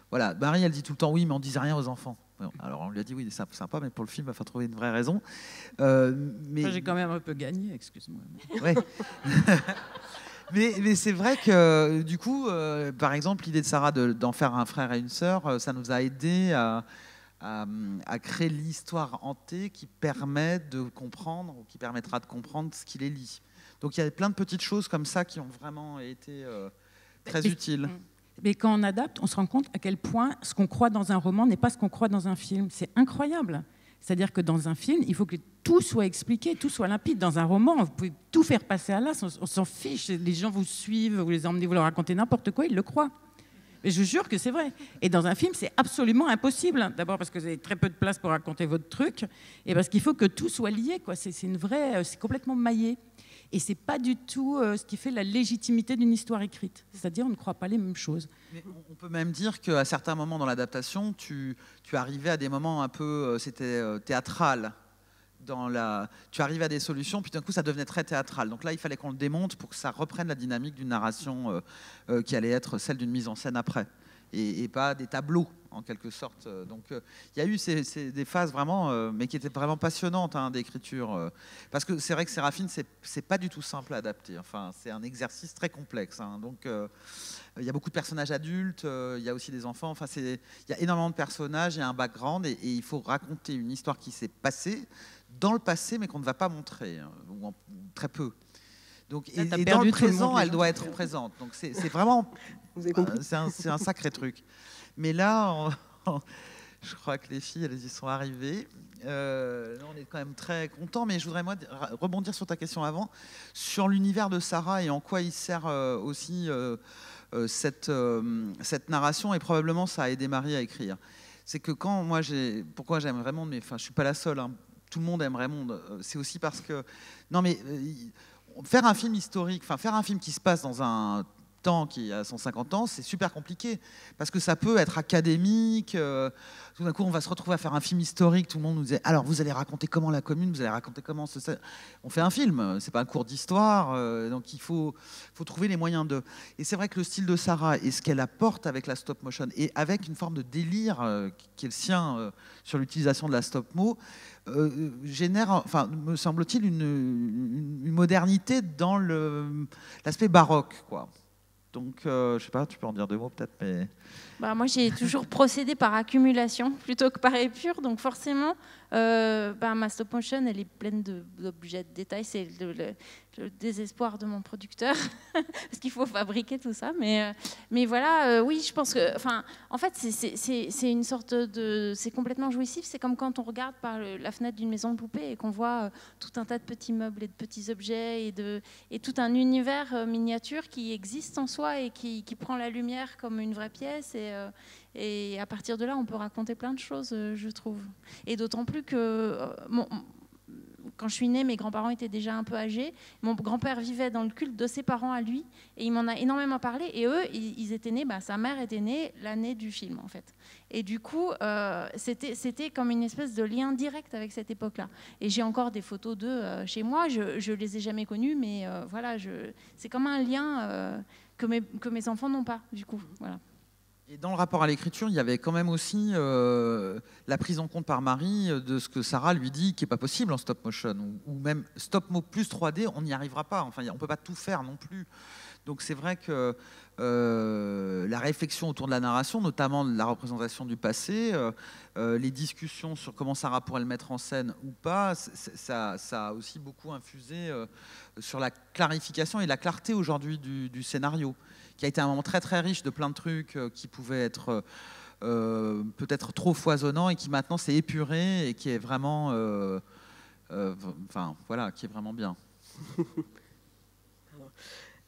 Voilà, Marie, elle dit tout le temps oui, mais on ne disait rien aux enfants. Alors on lui a dit oui, c'est sympa, mais pour le film, il va falloir trouver une vraie raison. Mais j'ai quand même un peu gagné, excuse-moi. Ouais. Mais c'est vrai que du coup, par exemple, l'idée de Sarah d'en faire un frère et une sœur, ça nous a aidé à créer l'histoire hantée qui permet de comprendre, ou qui permettra de comprendre ce qui les lie. Donc il y a plein de petites choses comme ça qui ont vraiment été très utiles. Mais quand on adapte, on se rend compte à quel point ce qu'on croit dans un roman n'est pas ce qu'on croit dans un film. C'est incroyable. C'est-à-dire que dans un film, il faut que tout soit expliqué, tout soit limpide. Dans un roman, vous pouvez tout faire passer à l'as, on s'en fiche. Les gens vous suivent, vous les emmenez, vous leur racontez n'importe quoi, ils le croient. Mais je jure que c'est vrai. Et dans un film, c'est absolument impossible. D'abord parce que vous avez très peu de place pour raconter votre truc, et parce qu'il faut que tout soit lié, quoi. C'est complètement maillé. Et c'est pas du tout ce qui fait la légitimité d'une histoire écrite. C'est-à-dire, on ne croit pas les mêmes choses. Mais on peut même dire qu'à certains moments dans l'adaptation, tu arrivais à des moments un peu, théâtral. Tu arrives à des solutions, puis d'un coup ça devenait très théâtral. Donc là, il fallait qu'on le démonte pour que ça reprenne la dynamique d'une narration qui allait être celle d'une mise en scène après. et pas des tableaux en quelque sorte. Donc il y a eu des phases vraiment, mais qui étaient vraiment passionnantes d'écriture. Parce que c'est vrai que Séraphine, c'est pas du tout simple à adapter. Enfin, c'est un exercice très complexe. Donc il y a beaucoup de personnages adultes, il y a aussi des enfants. Enfin, il y a énormément de personnages, il y a un background, et il faut raconter une histoire qui s'est passée dans le passé, mais qu'on ne va pas montrer, ou très peu. Donc, et dans le présent, elle doit être présente. Donc c'est vraiment, c'est un sacré truc. Mais là, je crois que les filles, elles y sont arrivées. On est quand même très contents, mais je voudrais moi rebondir sur ta question avant, sur l'univers de Sarah et en quoi il sert aussi cette narration, et probablement ça a aidé Marie à écrire. C'est que quand moi pourquoi j'aime Raymond, mais enfin je suis pas la seule, tout le monde aime Raymond, c'est aussi parce que faire un film historique, faire un film qui se passe dans un temps qui a 150 ans, c'est super compliqué parce que ça peut être académique. Tout d'un coup, on va se retrouver à faire un film historique. Tout le monde nous dit alors vous allez raconter comment la Commune, vous allez raconter comment on fait un film, c'est pas un cours d'histoire, donc il faut trouver les moyens de. Et c'est vrai que le style de Sarah et ce qu'elle apporte avec la stop motion et avec une forme de délire qui est le sien sur l'utilisation de la stop mo génère, me semble-t-il, une modernité dans l'aspect baroque, quoi. Donc, je sais pas, tu peux en dire 2 mots peut-être, mais... Moi, j'ai toujours procédé par accumulation plutôt que par épure, donc forcément, ma stop motion, elle est pleine d'objets de détail. C'est le désespoir de mon producteur, parce qu'il faut fabriquer tout ça. Mais voilà, oui, je pense que... en fait, c'est une sorte de... C'est complètement jouissif. C'est comme quand on regarde par la fenêtre d'une maison de poupée et qu'on voit tout un tas de petits meubles et de petits objets et tout un univers miniature qui existe en soi et qui prend la lumière comme une vraie pièce. Et à partir de là, on peut raconter plein de choses, je trouve. Et d'autant plus que... quand je suis née, mes grands-parents étaient déjà un peu âgés. Mon grand-père vivait dans le culte de ses parents à lui, et il m'en a énormément parlé. Et eux, ils étaient nés, sa mère était née l'année du film, en fait. Et du coup, c'était comme une espèce de lien direct avec cette époque-là. Et j'ai encore des photos d'eux chez moi. Je les ai jamais connus, mais voilà, c'est comme un lien que mes enfants n'ont pas, du coup. Voilà. Et dans le rapport à l'écriture, il y avait quand même aussi la prise en compte par Marie de ce que Sarah lui dit qui n'est pas possible en stop motion, ou même stop mo plus 3D, on n'y arrivera pas. Enfin, on ne peut pas tout faire non plus. Donc c'est vrai que la réflexion autour de la narration, notamment de la représentation du passé, les discussions sur comment Sarah pourrait le mettre en scène ou pas, ça a aussi beaucoup infusé sur la clarification et la clarté aujourd'hui du scénario, qui a été un moment très très riche de plein de trucs qui pouvaient être peut-être trop foisonnants et qui maintenant s'est épuré et qui est vraiment, qui est vraiment bien.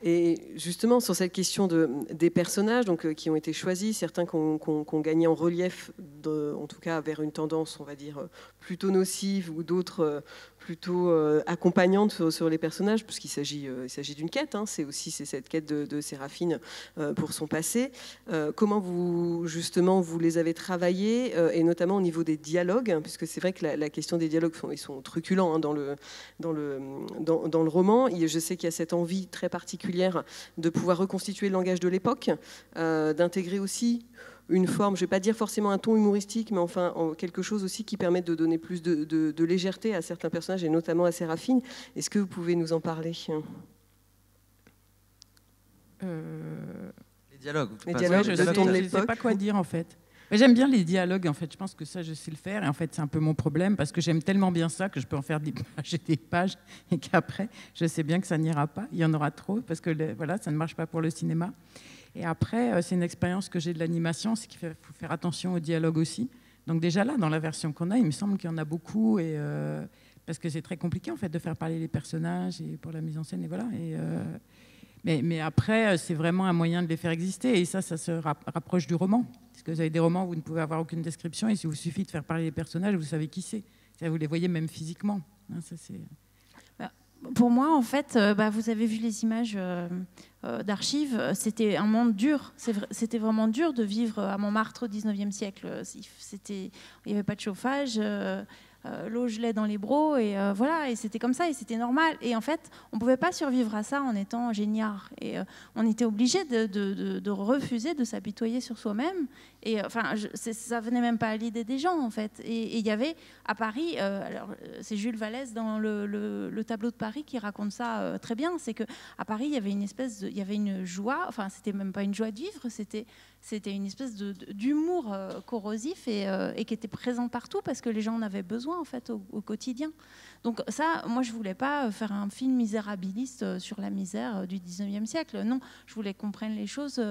Et justement, sur cette question des personnages qui ont été choisis, certains qui ont gagné en relief, en tout cas vers une tendance, on va dire, plutôt nocive, ou d'autres plutôt accompagnantes sur les personnages, puisqu'il s'agit d'une quête. C'est cette quête de Séraphine pour son passé. Comment vous les avez travaillés, et notamment au niveau des dialogues, puisque c'est vrai que la question des dialogues, ils sont truculents dans le roman. Je sais qu'il y a cette envie très particulière de pouvoir reconstituer le langage de l'époque, d'intégrer aussi une forme, je ne vais pas dire forcément un ton humoristique, mais enfin quelque chose aussi qui permette de donner plus de légèreté à certains personnages, et notamment à Séraphine. Est-ce que vous pouvez nous en parler ? Les dialogues. Je ne sais pas quoi dire en fait. Mais j'aime bien les dialogues, en fait. Je pense que ça, je sais le faire. Et en fait, c'est un peu mon problème parce que j'aime tellement bien ça que je peux en faire des pages et des pages et qu'après, je sais bien que ça n'ira pas. Il y en aura trop parce que ça ne marche pas pour le cinéma. Et après, c'est une expérience que j'ai de l'animation, c'est qu'il faut faire attention aux dialogues aussi. Donc déjà là, dans la version qu'on a, il me semble qu'il y en a beaucoup parce que c'est très compliqué en fait de faire parler les personnages et pour la mise en scène et voilà. Mais après, c'est vraiment un moyen de les faire exister et ça se rapproche du roman. Parce que vous avez des romans où vous ne pouvez avoir aucune description et s'il vous suffit de faire parler les personnages, vous savez qui c'est. Vous les voyez même physiquement. Ça, c'est... Pour moi, en fait, vous avez vu les images d'archives, c'était un monde dur. C'était vraiment dur de vivre à Montmartre au 19e siècle. Il n'y avait pas de chauffage. l'eau gelait dans les brocs, et voilà, et c'était comme ça, et c'était normal. Et en fait, on ne pouvait pas survivre à ça en étant géniard. Et on était obligé de refuser de s'apitoyer sur soi-même. Et enfin, ça venait même pas à l'idée des gens, en fait. Et il y avait à Paris, alors c'est Jules Vallès dans le tableau de Paris qui raconte ça très bien, c'est que à Paris, il y avait il y avait une joie, enfin, c'était même pas une joie de vivre, c'était une espèce d'humour corrosif et qui était présent partout parce que les gens en avaient besoin, en fait, au quotidien. Donc ça, moi, je voulais pas faire un film misérabiliste sur la misère du 19e siècle. Non, je voulais qu'on prenne les choses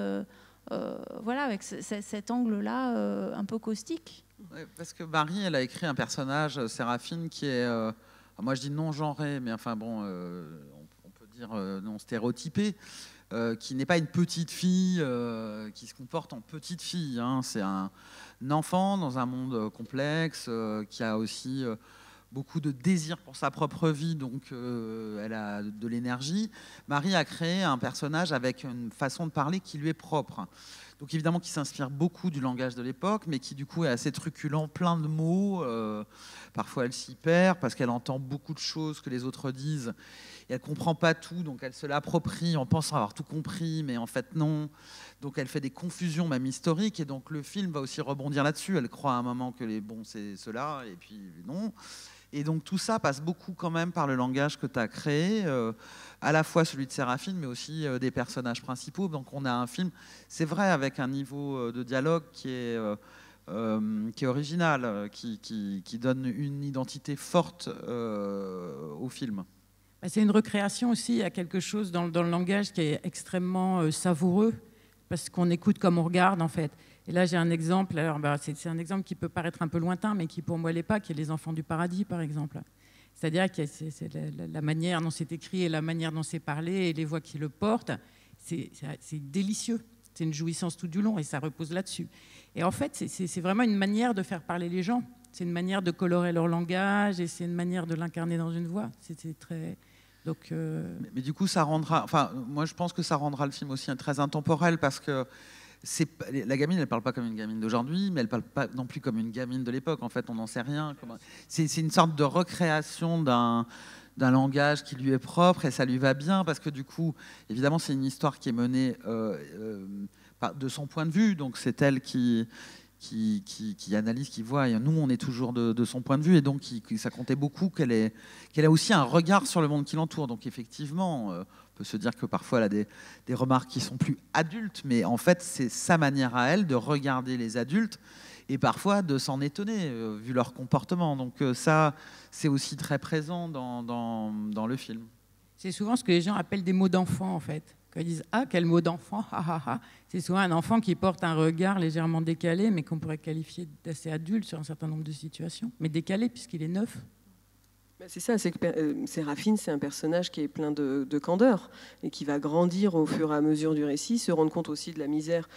voilà, avec cet angle-là un peu caustique. Ouais, parce que Marie, elle a écrit un personnage, Séraphine, qui est, moi je dis non genré, mais enfin bon, on peut dire non stéréotypé, qui n'est pas une petite fille qui se comporte en petite fille. Hein. C'est un enfant dans un monde complexe qui a aussi beaucoup de désir pour sa propre vie, donc elle a de l'énergie. Marie a créé un personnage avec une façon de parler qui lui est propre. Donc évidemment qui s'inspire beaucoup du langage de l'époque, mais qui du coup est assez truculent, plein de mots. Parfois elle s'y perd parce qu'elle entend beaucoup de choses que les autres disent. Et elle ne comprend pas tout, donc elle se l'approprie en pensant avoir tout compris, mais en fait non. Donc elle fait des confusions même historiques, et donc le film va aussi rebondir là-dessus. Elle croit à un moment que les bons c'est cela, et puis non. Et donc tout ça passe beaucoup quand même par le langage que tu as créé, à la fois celui de Séraphine, mais aussi des personnages principaux. Donc on a un film, c'est vrai, avec un niveau de dialogue qui est original, qui donne une identité forte au film. C'est une recréation aussi à quelque chose dans le langage qui est extrêmement savoureux, parce qu'on écoute comme on regarde, en fait. Et là, j'ai un exemple, alors, c'est un exemple qui peut paraître un peu lointain, mais qui pour moi l'est pas, qui est Les Enfants du Paradis, par exemple. C'est-à-dire que c'est la manière dont c'est écrit et la manière dont c'est parlé et les voix qui le portent, c'est délicieux. C'est une jouissance tout du long et ça repose là-dessus. Et en fait, c'est vraiment une manière de faire parler les gens. C'est une manière de colorer leur langage et c'est une manière de l'incarner dans une voix. C'est très... Donc, mais du coup, ça rendra... Enfin, moi, je pense que ça rendra le film aussi très intemporel parce que la gamine, elle parle pas comme une gamine d'aujourd'hui, mais elle parle pas non plus comme une gamine de l'époque. En fait, on n'en sait rien. C'est une sorte de recréation d'un langage qui lui est propre et ça lui va bien parce que du coup, évidemment, c'est une histoire qui est menée de son point de vue. Donc, c'est elle qui analyse, qui voit. Et nous, on est toujours de son point de vue. Et donc, ça comptait beaucoup qu'elle a aussi un regard sur le monde qui l'entoure. Donc, effectivement, on peut se dire que parfois, elle a des remarques qui sont plus adultes. Mais en fait, c'est sa manière à elle de regarder les adultes et parfois de s'en étonner, vu leur comportement. Donc, ça, c'est aussi très présent dans le film. C'est souvent ce que les gens appellent des mots d'enfant, en fait. Quand ils disent « Ah, quel mot d'enfant !» C'est souvent un enfant qui porte un regard légèrement décalé, mais qu'on pourrait qualifier d'assez adulte sur un certain nombre de situations. Mais décalé, puisqu'il est neuf. C'est ça, c'est que Séraphine, c'est un personnage qui est plein de candeur et qui va grandir au fur et à mesure du récit, se rendre compte aussi de la misère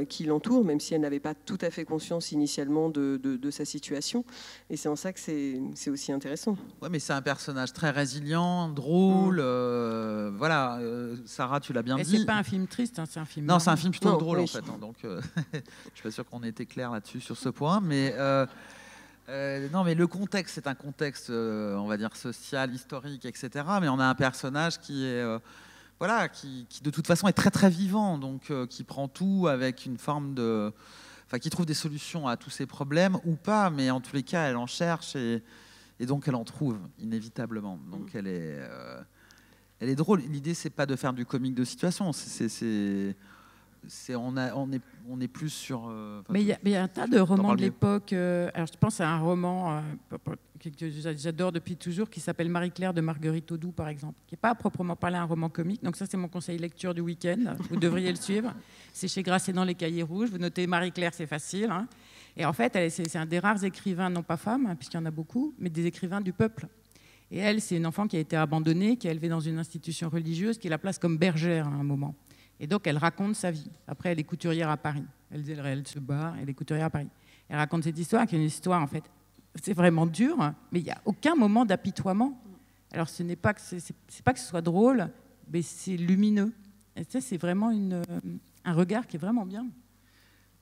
qui l'entoure, même si elle n'avait pas tout à fait conscience initialement de sa situation. Et c'est en ça que c'est aussi intéressant. Ouais, mais c'est un personnage très résilient, drôle. Voilà, Sarah, tu l'as bien dit. C'est pas un film triste, hein, c'est un film. Non, c'est un film plutôt drôle oui. en fait. Hein, donc, je suis pas sûr qu'on ait été clair là-dessus sur ce point, mais. Non, mais le contexte, c'est un contexte, on va dire, social, historique, etc. Mais on a un personnage qui est, voilà, qui de toute façon est très très vivant, donc qui prend tout avec une forme de, enfin, qui trouve des solutions à tous ses problèmes ou pas, mais en tous les cas, elle en cherche et donc elle en trouve inévitablement. Donc elle est drôle. L'idée, c'est pas de faire du comique de situation, on est plus sur... mais il y a un tas de romans de l'époque. Alors je pense à un roman que j'adore depuis toujours qui s'appelle Marie-Claire de Marguerite Audoux, par exemple, qui n'est pas à proprement parler un roman comique. Donc ça, c'est mon conseil lecture du week-end. Vous devriez le suivre. C'est chez Grasset dans les Cahiers Rouges. Vous notez Marie-Claire, c'est facile. Hein. Et en fait, c'est un des rares écrivains, non pas femmes, hein, puisqu'il y en a beaucoup, mais des écrivains du peuple. Et elle, c'est une enfant qui a été abandonnée, qui est élevée dans une institution religieuse, qui la place comme bergère à un moment. Et donc, elle raconte sa vie. Après, elle est couturière à Paris. Elle se bat, elle est couturière à Paris. Elle raconte cette histoire, qui est une histoire, en fait, c'est vraiment dur, mais il n'y a aucun moment d'apitoiement. Alors, ce n'est pas que c'est pas que ce soit drôle, mais c'est lumineux. Et ça, c'est vraiment un regard qui est vraiment bien.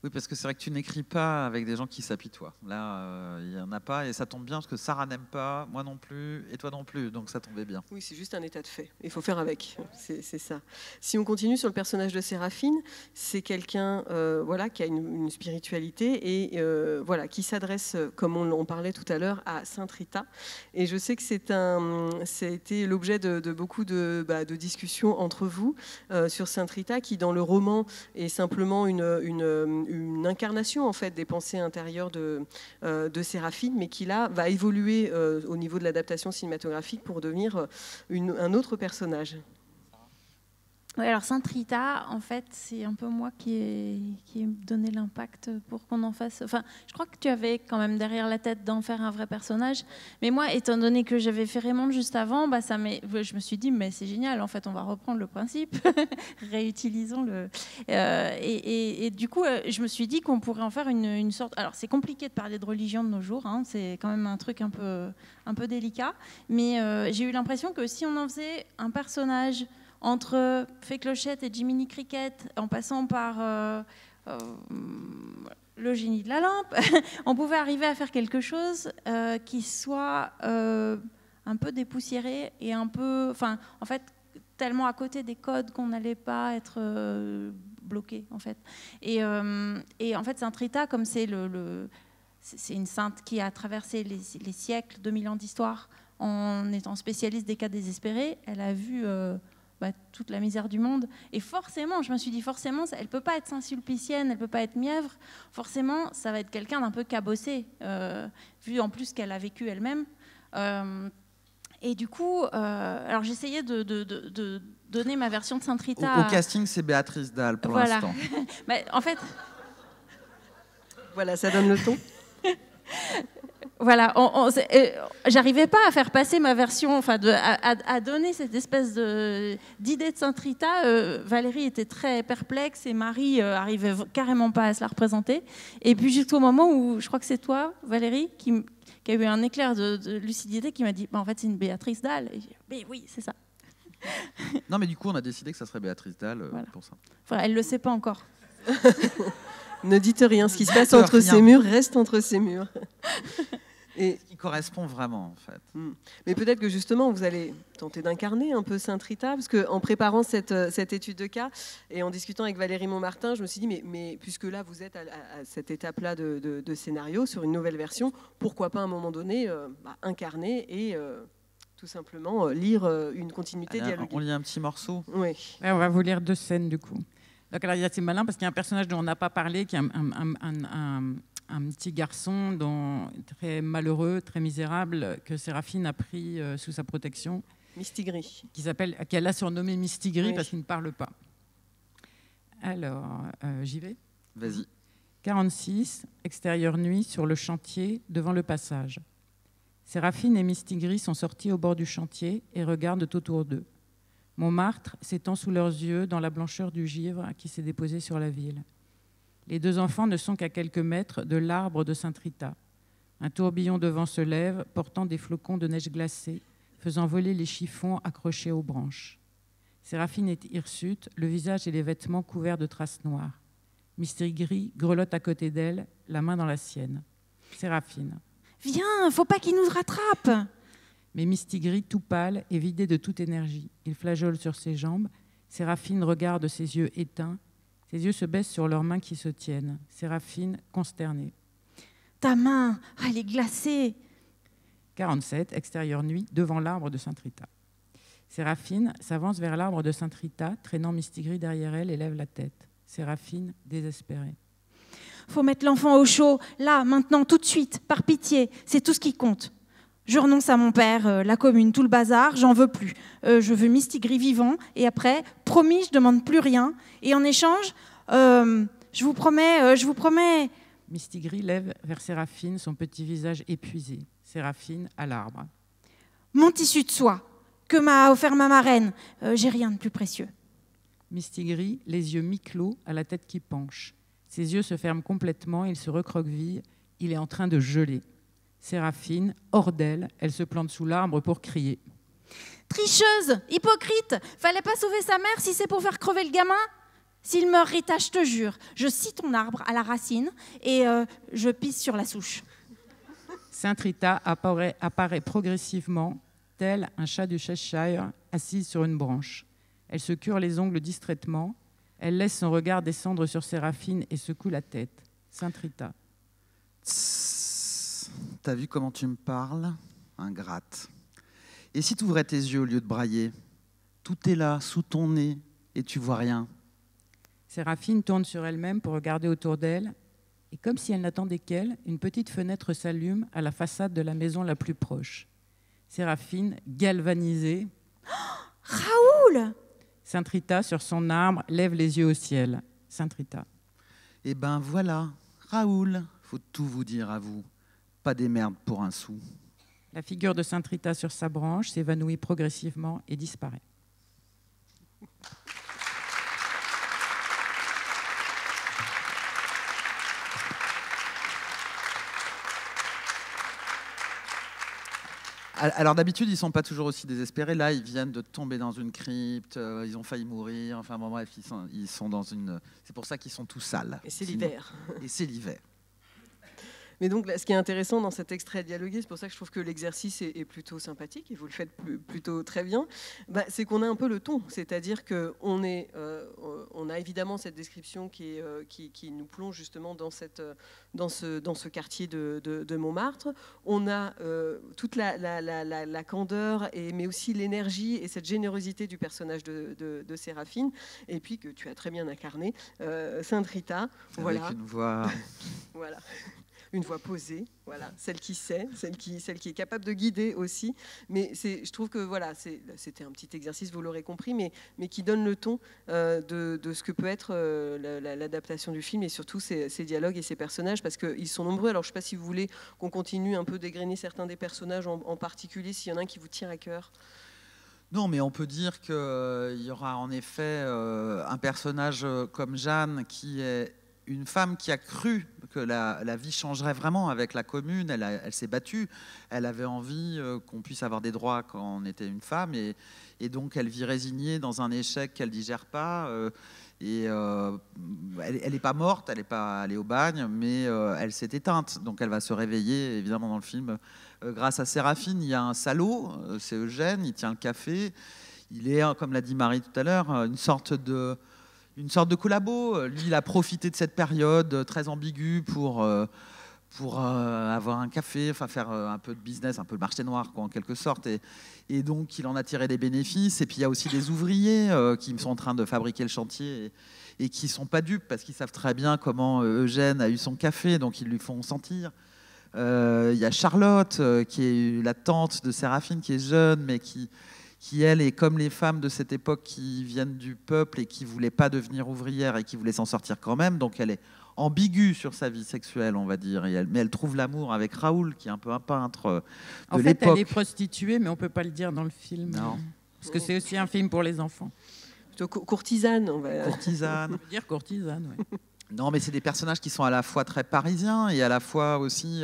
Oui, parce que c'est vrai que tu n'écris pas avec des gens qui s'apitoient. Là, il n'y en a pas, et ça tombe bien, parce que Sarah n'aime pas, moi non plus, et toi non plus, donc ça tombait bien. Oui, c'est juste un état de fait. Il faut faire avec, c'est ça. Si on continue sur le personnage de Séraphine, c'est quelqu'un voilà, qui a une spiritualité et voilà, qui s'adresse, comme on parlait tout à l'heure, à Sainte Rita. Et je sais que ça a été l'objet de beaucoup de discussions entre vous sur Sainte Rita, qui dans le roman est simplement une incarnation en fait des pensées intérieures de Séraphine, mais qui là va évoluer au niveau de l'adaptation cinématographique pour devenir un autre personnage. Ouais, alors Sainte Rita, en fait, c'est un peu moi qui ai donné l'impact pour qu'on en fasse. Enfin, je crois que tu avais quand même derrière la tête d'en faire un vrai personnage. Mais moi, étant donné que j'avais fait Raymond juste avant, je me suis dit, mais c'est génial, en fait, on va reprendre le principe, réutilisons-le. Et du coup, je me suis dit qu'on pourrait en faire une sorte. Alors, c'est compliqué de parler de religion de nos jours, hein, c'est quand même un truc un peu délicat. Mais j'ai eu l'impression que si on en faisait un personnage entre Fée Clochette et Jiminy Cricket, en passant par le génie de la lampe, on pouvait arriver à faire quelque chose qui soit un peu dépoussiéré et un peu, enfin, en fait, tellement à côté des codes qu'on n'allait pas être bloqué, en fait. Et en fait, Sainte Rita, comme c'est une sainte qui a traversé les siècles, 2000 ans d'histoire, en étant spécialiste des cas désespérés, elle a vu toute la misère du monde. Et forcément, je me suis dit, forcément, elle ne peut pas être Saint-Sulpicienne, elle ne peut pas être mièvre. Forcément, ça va être quelqu'un d'un peu cabossé, vu en plus qu'elle a vécu elle-même. Et du coup, alors j'essayais de donner ma version de Sainte Rita. Au casting, c'est Béatrice Dalle pour l'instant. En fait... Voilà, ça donne le ton. Voilà, j'arrivais pas à faire passer ma version, enfin, à donner cette espèce d'idée de Sainte Rita. Valérie était très perplexe et Marie arrivait carrément pas à se la représenter. Et puis jusqu'au moment où, je crois que c'est toi, Valérie, qui a eu un éclair de lucidité, qui m'a dit, en fait, c'est une Béatrice Dalle. Et j'ai dit, mais oui, c'est ça. Non, mais du coup, on a décidé que ça serait Béatrice Dalle pour ça. Enfin, elle le sait pas encore. Ne dites rien, ce qui se passe entre ces murs reste entre ces murs. Et ce qui correspond vraiment, en fait. Mais peut-être que justement, vous allez tenter d'incarner un peu Sainte Rita, parce qu'en préparant cette étude de cas et en discutant avec Valérie Montmartin, je me suis dit, mais puisque là, vous êtes à cette étape-là de scénario, sur une nouvelle version, pourquoi pas à un moment donné incarner et tout simplement lire une continuité dialogique. On lit un petit morceau. Oui. Ouais, on va vous lire 2 scènes, du coup. Donc, alors, c'est malin parce qu'il y a un personnage dont on n'a pas parlé, qui est un petit garçon très malheureux, très misérable, que Séraphine a pris sous sa protection. Mistigris. Qu'elle a surnommé Mistigris, oui, parce qu'il ne parle pas. Alors, j'y vais ? Vas-y. 46, extérieure nuit, sur le chantier, devant le passage. Séraphine et Mistigris sont sortis au bord du chantier et regardent autour d'eux. Montmartre s'étend sous leurs yeux dans la blancheur du givre qui s'est déposé sur la ville. Les 2 enfants ne sont qu'à quelques mètres de l'arbre de Sainte Rita. Un tourbillon de vent se lève, portant des flocons de neige glacée, faisant voler les chiffons accrochés aux branches. Séraphine est hirsute, le visage et les vêtements couverts de traces noires. Mistigris grelotte à côté d'elle, la main dans la sienne. Séraphine. « Viens, faut pas qu'il nous rattrape !» Mais Mistigris, tout pâle et vidé de toute énergie. Il flageole sur ses jambes. Séraphine regarde ses yeux éteints. Ses yeux se baissent sur leurs mains qui se tiennent. Séraphine, consternée. « Ta main, elle est glacée !» 47, extérieure nuit, devant l'arbre de Sainte Rita. Séraphine s'avance vers l'arbre de Sainte Rita, traînant Mistigris derrière elle et lève la tête. Séraphine, désespérée. « Faut mettre l'enfant au chaud, là, maintenant, tout de suite, par pitié, c'est tout ce qui compte. Je renonce à mon père, la commune, tout le bazar, j'en veux plus. Je veux Mistigris vivant, et après, promis, je demande plus rien. Et en échange, je vous promets... Mistigris lève vers Séraphine son petit visage épuisé. Séraphine à l'arbre. Mon tissu de soie, que m'a offert ma marraine. J'ai rien de plus précieux. Mistigris, les yeux mi-clos, à la tête qui penche. Ses yeux se ferment complètement, il se recroqueville. Il est en train de geler. Séraphine, hors d'elle, elle se plante sous l'arbre pour crier. Tricheuse, hypocrite, fallait pas sauver sa mère si c'est pour faire crever le gamin. S'il meurt, Rita, je te jure, je scie ton arbre à la racine et je pisse sur la souche. Sainte Rita apparaît progressivement, tel un chat du Cheshire, assise sur une branche. Elle se cure les ongles distraitement. Elle laisse son regard descendre sur Séraphine et secoue la tête. Sainte Rita. T'as vu comment tu me parles? Ingrate. Et si tu ouvrais tes yeux au lieu de brailler? Tout est là, sous ton nez, et tu vois rien. Séraphine tourne sur elle-même pour regarder autour d'elle. Et comme si elle n'attendait qu'elle, une petite fenêtre s'allume à la façade de la maison la plus proche. Séraphine, galvanisée. Oh, Raoul! Sainte Rita, sur son arbre, lève les yeux au ciel. Sainte Rita. Eh ben voilà, Raoul, faut tout vous dire à vous. Pas des merdes pour un sou. La figure de Sainte Rita sur sa branche s'évanouit progressivement et disparaît. Alors d'habitude, ils ne sont pas toujours aussi désespérés. Là, ils viennent de tomber dans une crypte, ils ont failli mourir. Enfin bon, bref, ils sont dans une... C'est pour ça qu'ils sont tous sales. Et c'est l'hiver. Et c'est l'hiver. Mais donc, là, ce qui est intéressant dans cet extrait dialogué, c'est pour ça que je trouve que l'exercice est plutôt sympathique, et vous le faites plutôt très bien, c'est qu'on a un peu le ton. C'est-à-dire qu'on on a évidemment cette description qui nous plonge justement dans ce quartier de Montmartre. On a toute la candeur, mais aussi l'énergie et cette générosité du personnage de Séraphine, et puis que tu as très bien incarné, Sainte Rita. Avec une voix... Voilà. Une voix posée, voilà, celle qui sait, celle qui est capable de guider aussi. Mais je trouve que voilà, c'était un petit exercice, vous l'aurez compris, mais qui donne le ton de ce que peut être l'adaptation du film et surtout ces dialogues et ces personnages, parce qu'ils sont nombreux. Alors je ne sais pas si vous voulez qu'on continue un peu dégrainer certains des personnages en particulier, s'il y en a un qui vous tient à cœur. Non, mais on peut dire qu'il y aura en effet un personnage comme Jeanne qui est une femme qui a cru que la vie changerait vraiment avec la commune. Elle s'est battue. Elle avait envie qu'on puisse avoir des droits quand on était une femme. Et donc, elle vit résignée dans un échec qu'elle ne digère pas. Elle n'est pas morte, elle n'est pas allée au bagne, mais elle s'est éteinte. Donc, elle va se réveiller, évidemment, dans le film. Grâce à Séraphine, il y a un salaud, c'est Eugène, il tient le café. Il est, comme l'a dit Marie tout à l'heure, une sorte de collabo. Lui, il a profité de cette période très ambiguë pour avoir un café, enfin faire un peu de business, un peu le marché noir, quoi, en quelque sorte. Et donc, il en a tiré des bénéfices. Et puis, il y a aussi des ouvriers qui sont en train de fabriquer le chantier et qui ne sont pas dupes parce qu'ils savent très bien comment Eugène a eu son café, donc ils lui font sentir. Il y a Charlotte, qui est la tante de Séraphine, qui est jeune, mais qui elle est comme les femmes de cette époque qui viennent du peuple et qui ne voulaient pas devenir ouvrière et qui voulaient s'en sortir quand même. Donc elle est ambiguë sur sa vie sexuelle, on va dire. Mais elle trouve l'amour avec Raoul, qui est un peu un peintre de l'époque. En fait, elle est prostituée, mais on ne peut pas le dire dans le film. Non. Parce que c'est aussi un film pour les enfants. Plutôt courtisane, on va Courtisane. On peut dire courtisane, oui. Non, mais c'est des personnages qui sont à la fois très parisiens et à la fois aussi...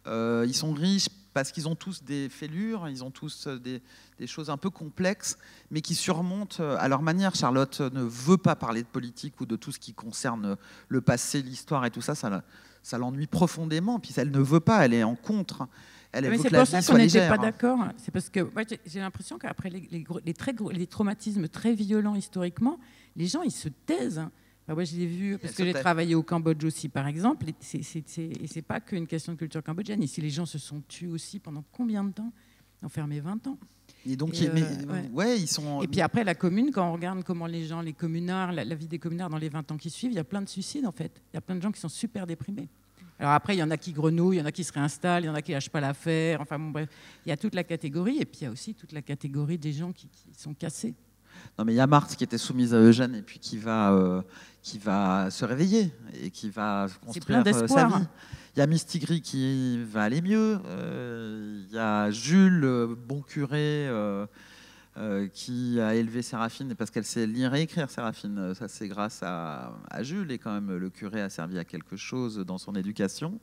ils sont riches parce qu'ils ont tous des fêlures, ils ont tous des choses un peu complexes, mais qui surmontent à leur manière. Charlotte ne veut pas parler de politique ou de tout ce qui concerne le passé, l'histoire et tout ça, ça l'ennuie profondément. Puis elle ne veut pas, elle est en contre. Elle veut que la vie soit légère. C'est pour ça qu'on n'était pas d'accord. C'est parce que ouais, j'ai l'impression qu'après les traumatismes très violents historiquement, les gens, ils se taisent. Enfin, moi, je l'ai vu parce que j'ai travaillé au Cambodge aussi, par exemple. Et c'est pas qu'une question de culture cambodgienne. Ici, les gens se sont tués aussi pendant combien de temps? Enfermés 20 ans. Et donc, ils sont... Et puis après, la commune, quand on regarde comment les gens, les communards, la vie des communards dans les 20 ans qui suivent, il y a plein de suicides, en fait. Il y a plein de gens qui sont super déprimés. Alors après, il y en a qui grenouillent, il y en a qui se réinstallent, il y en a qui lâchent pas l'affaire. Enfin bon, bref, il y a toute la catégorie. Et puis il y a aussi toute la catégorie des gens qui sont cassés. Non, mais il y a Marthe qui était soumise à Eugène et puis qui va se réveiller et qui va construire sa vie. Il y a Mistigris qui va aller mieux. Il y a Jules, bon curé, qui a élevé Séraphine parce qu'elle sait lire et écrire, Séraphine. Ça, c'est grâce à Jules. Et quand même, le curé a servi à quelque chose dans son éducation.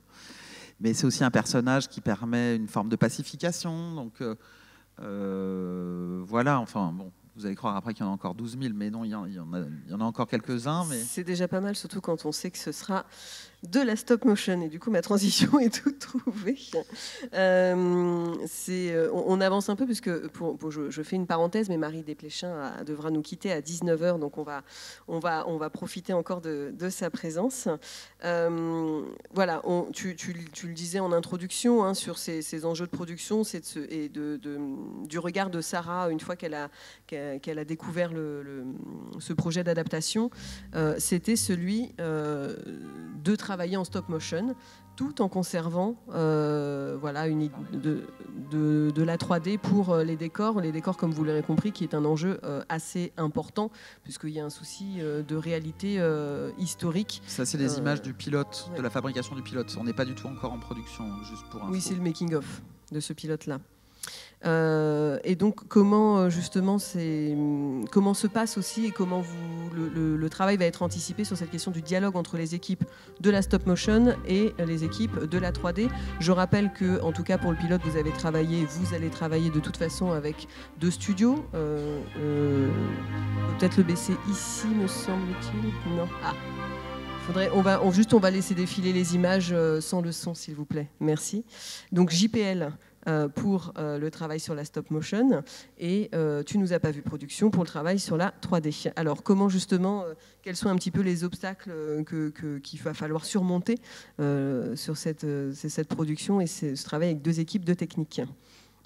Mais c'est aussi un personnage qui permet une forme de pacification. Donc... voilà, enfin bon, Vous allez croire après qu'il y en a encore 12 000, mais non, il y en a encore quelques-uns. Mais... C'est déjà pas mal, surtout quand on sait que ce sera de la stop motion. Et du coup, ma transition est toute trouvée. On avance un peu, puisque je fais une parenthèse, mais Marie Desplechin devra nous quitter à 19h, donc on va profiter encore de sa présence. Voilà, tu le disais en introduction, hein, sur ces enjeux de production du regard de Sarah, une fois qu'elle a découvert ce projet d'adaptation, c'était celui de travailler en stop motion, tout en conservant voilà, une idée de la 3D pour les décors, comme vous l'aurez compris, qui est un enjeu assez important, puisqu'il y a un souci de réalité historique. Ça, c'est les images du pilote, ouais. De la fabrication du pilote. On n'est pas du tout encore en production, juste pour info. Oui, c'est le making-of de ce pilote-là. Et donc comment se passe aussi et comment le travail va être anticipé sur cette question du dialogue entre les équipes de la stop motion et les équipes de la 3D. Je rappelle que, en tout cas pour le pilote, vous allez travailler de toute façon avec 2 studios. Peut-être le baisser ici, me semble-t-il. Non. Ah. On va laisser défiler les images sans le son, s'il vous plaît. Merci. Donc JPL pour le travail sur la stop motion et Tu nous as pas vu production pour le travail sur la 3D. Alors comment justement, quels sont un petit peu les obstacles qu'il va falloir surmonter sur cette production et ce travail avec 2 équipes de techniques?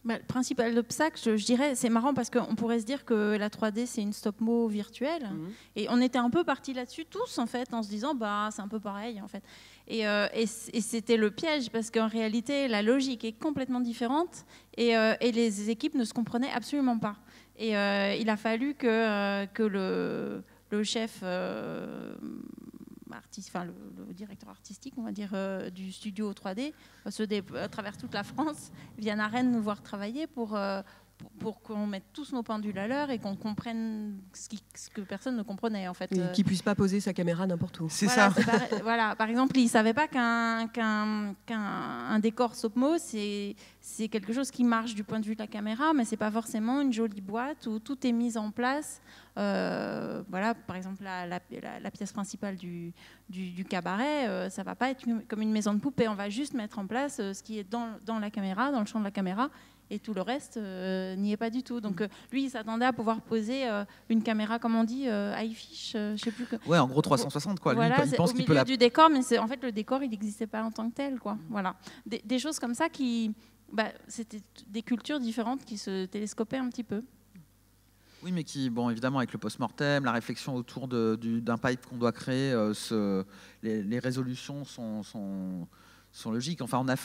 Le principal obstacle, je dirais, c'est marrant parce qu'on pourrait se dire que la 3D, c'est une stop-mo virtuelle. Et on était un peu partis là-dessus tous, en fait, en se disant, c'est un peu pareil, en fait. Et c'était le piège, parce qu'en réalité, la logique est complètement différente et les équipes ne se comprenaient absolument pas. Et il a fallu que le chef... le directeur artistique, on va dire, du studio 3D, à travers toute la France, vienne à Rennes nous voir travailler pour qu'on mette tous nos pendules à l'heure et qu'on comprenne ce que personne ne comprenait, en fait. Et qu'il ne puisse pas poser sa caméra n'importe où. C'est ça. Voilà, par exemple, il ne savait pas qu'un décor Sopmo, c'est quelque chose qui marche du point de vue de la caméra, mais ce n'est pas forcément une jolie boîte où tout est mis en place. Voilà, par exemple, la pièce principale du cabaret, ça ne va pas être comme une maison de poupée. On va juste mettre en place ce qui est dans la caméra, dans le champ de la caméra, et tout le reste n'y est pas du tout. Donc lui, il s'attendait à pouvoir poser une caméra, comme on dit, iFish, je sais plus. Ouais, en gros 360 quoi. Voilà, lui, il pense au qu'il milieu peut du décor, mais en fait le décor, il n'existait pas en tant que tel, quoi. Voilà, des choses comme ça qui, c'était des cultures différentes qui se télescopaient un petit peu. Oui, mais qui, bon, évidemment, avec le post-mortem, la réflexion autour d'un pipe qu'on doit créer, les résolutions sont logiques. Enfin, on a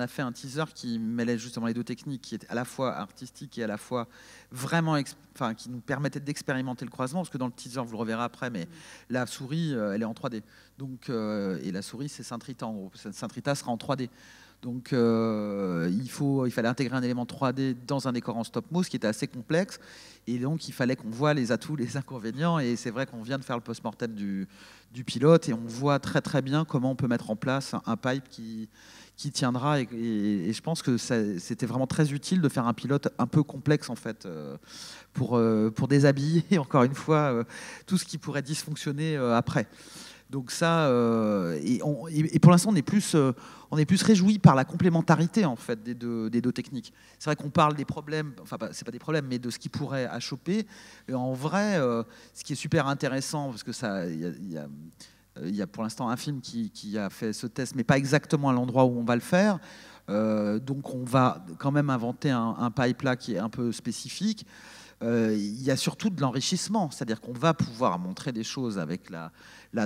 fait un teaser qui mêlait justement les 2 techniques, qui est à la fois artistique et à la fois vraiment, qui nous permettait d'expérimenter le croisement, parce que dans le teaser, vous le reverrez après, mais la souris, elle est en 3D. Donc, et la souris, c'est Syntrita, en gros. Syntrita sera en 3D. Donc il fallait intégrer un élément 3D dans un décor en stop-mo, ce qui était assez complexe. Et donc il fallait qu'on voit les atouts, les inconvénients. Et c'est vrai qu'on vient de faire le post-mortem du pilote et on voit très très bien comment on peut mettre en place un pipe qui tiendra. Et je pense que c'était vraiment très utile de faire un pilote un peu complexe en fait, pour déshabiller encore une fois tout ce qui pourrait dysfonctionner après. Donc ça, et pour l'instant, on est plus réjouis par la complémentarité en fait des deux techniques. C'est vrai qu'on parle des problèmes, enfin c'est pas des problèmes, mais de ce qui pourrait choper. Et en vrai, ce qui est super intéressant, parce que il y a pour l'instant un film qui a fait ce test, mais pas exactement à l'endroit où on va le faire. Donc on va quand même inventer un pipe là qui est un peu spécifique. Il y a surtout de l'enrichissement, c'est-à-dire qu'on va pouvoir montrer des choses avec la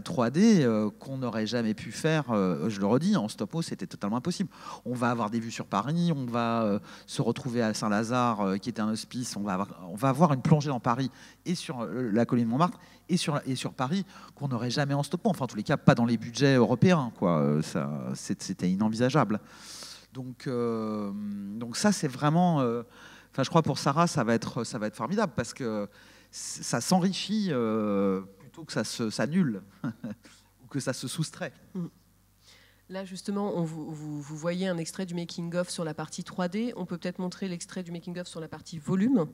3D qu'on n'aurait jamais pu faire, je le redis, en stop-mo, c'était totalement impossible. On va avoir des vues sur Paris, on va se retrouver à Saint-Lazare, qui était un hospice, on va avoir une plongée dans Paris et sur la colline Montmartre et sur Paris qu'on n'aurait jamais en stop-mo. Enfin, en tous les cas, pas dans les budgets européens, quoi. C'était inenvisageable. Donc ça, c'est vraiment... Enfin, je crois pour Sarah, ça va être formidable parce que ça s'enrichit plutôt que ça s'annule ou que ça se soustrait. Là, justement, vous voyez un extrait du making-of sur la partie 3D. On peut peut-être montrer l'extrait du making-of sur la partie volume.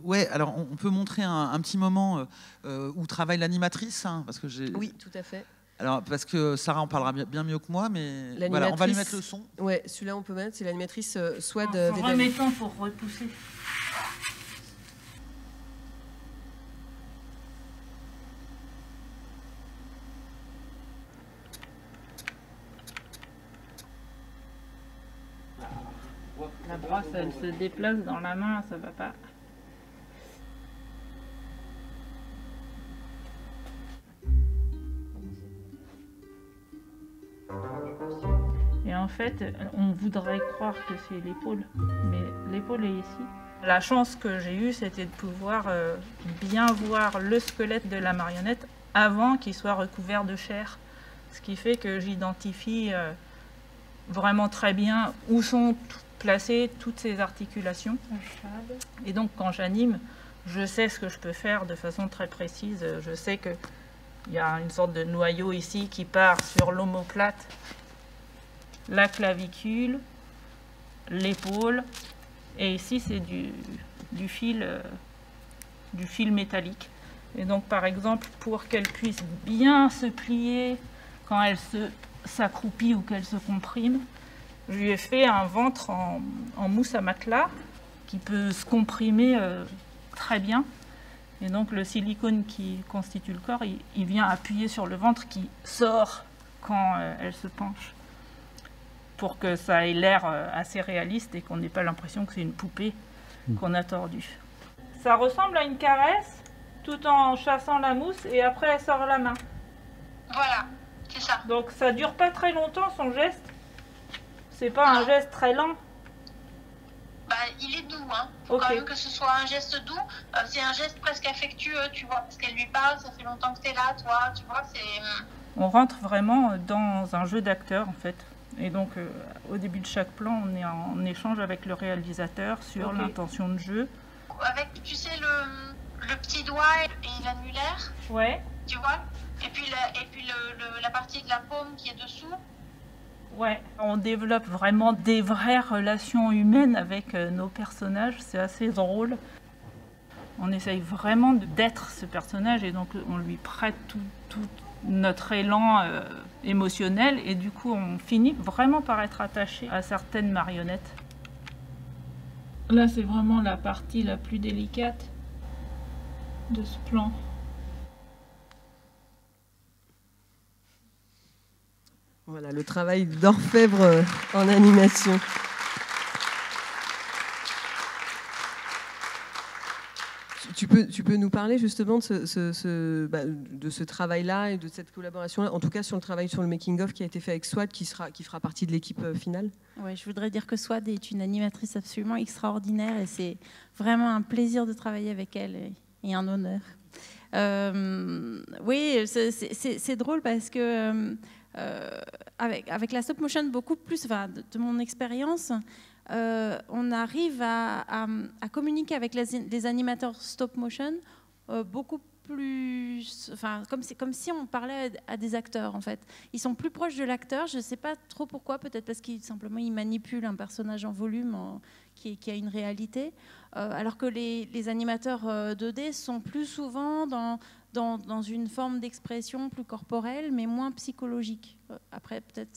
Ouais, alors on peut montrer un petit moment où travaille l'animatrice, hein, parce que Oui, tout à fait. Alors, parce que Sarah en parlera bien mieux que moi, mais voilà, on va lui mettre le son. Ouais, celui-là on peut mettre, c'est l'animatrice Swad. En remettant pour repousser. La brosse, elle se déplace dans la main, ça va pas. Et en fait, on voudrait croire que c'est l'épaule, mais l'épaule est ici. La chance que j'ai eue, c'était de pouvoir bien voir le squelette de la marionnette avant qu'il soit recouvert de chair. Ce qui fait que j'identifie vraiment très bien où sont placées toutes ces articulations. Et donc quand j'anime, je sais ce que je peux faire de façon très précise. Je sais qu'il y a une sorte de noyau ici qui part sur l'omoplate, la clavicule, l'épaule, et ici c'est du fil métallique. Et donc par exemple, pour qu'elle puisse bien se plier quand elle s'accroupit ou qu'elle se comprime, je lui ai fait un ventre en mousse à matelas qui peut se comprimer très bien. Et donc le silicone qui constitue le corps, il vient appuyer sur le ventre qui sort quand elle se penche, pour que ça ait l'air assez réaliste et qu'on n'ait pas l'impression que c'est une poupée qu'on a tordue. Ça ressemble à une caresse, tout en chassant la mousse, et après elle sort la main. Voilà, c'est ça. Donc ça dure pas très longtemps son geste. C'est pas un geste très lent. Bah, il est doux, hein. Faut quand même que ce soit un geste doux. C'est un geste presque affectueux, tu vois, parce qu'elle lui parle, ça fait longtemps que t'es là, toi, tu vois, c'est... On rentre vraiment dans un jeu d'acteur, en fait. Et donc, au début de chaque plan, on est en échange avec le réalisateur sur l'intention de jeu. Avec, tu sais, le petit doigt et l'annulaire. Ouais. Tu vois. Et puis la partie de la paume qui est dessous. Ouais. On développe vraiment des vraies relations humaines avec nos personnages. C'est assez drôle. On essaye vraiment d'être ce personnage et donc on lui prête tout notre élan émotionnel, et du coup on finit vraiment par être attaché à certaines marionnettes. Là c'est vraiment la partie la plus délicate de ce plan. Voilà le travail d'orfèvre en animation. Tu peux nous parler justement de ce travail-là et de cette collaboration-là, en tout cas sur le travail sur le making-of qui a été fait avec Swad, qui fera partie de l'équipe finale. Ouais, je voudrais dire que Swad est une animatrice absolument extraordinaire et c'est vraiment un plaisir de travailler avec elle et un honneur. Oui, c'est drôle parce que avec la stop motion, beaucoup plus, de mon expérience, on arrive à communiquer avec les animateurs stop motion beaucoup plus, comme si on parlait à des acteurs en fait. Ils sont plus proches de l'acteur, je ne sais pas trop pourquoi, peut-être parce qu'ils simplement ils manipulent un personnage en volume qui a une réalité, alors que les animateurs 2D sont plus souvent dans une forme d'expression plus corporelle mais moins psychologique. Après peut-être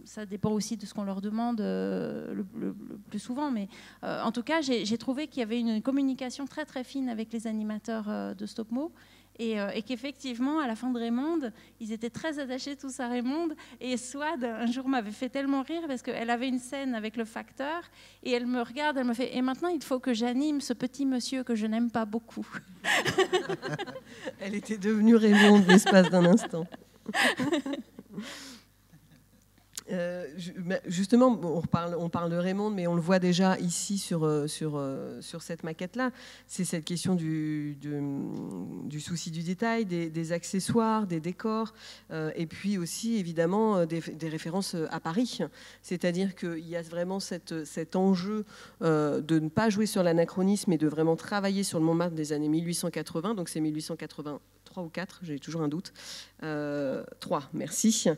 ça dépend aussi de ce qu'on leur demande le plus souvent, mais en tout cas j'ai trouvé qu'il y avait une communication très très fine avec les animateurs de Stopmo et qu'effectivement à la fin de Raymonde ils étaient très attachés tous à Raymonde, et Swad un jour m'avait fait tellement rire parce qu'elle avait une scène avec le facteur et elle me regarde, elle me fait « et maintenant il faut que j'anime ce petit monsieur que je n'aime pas beaucoup ». Elle était devenue Raymonde l'espace d'un instant. Justement, on parle de Raymonde, mais on le voit déjà ici sur cette maquette-là. C'est cette question du souci du détail, des accessoires, des décors, et puis aussi évidemment des références à Paris. C'est-à-dire qu'il y a vraiment cet enjeu de ne pas jouer sur l'anachronisme et de vraiment travailler sur le Montmartre des années 1880. Donc c'est 1880 3 ou 4, j'ai toujours un doute. 3, merci.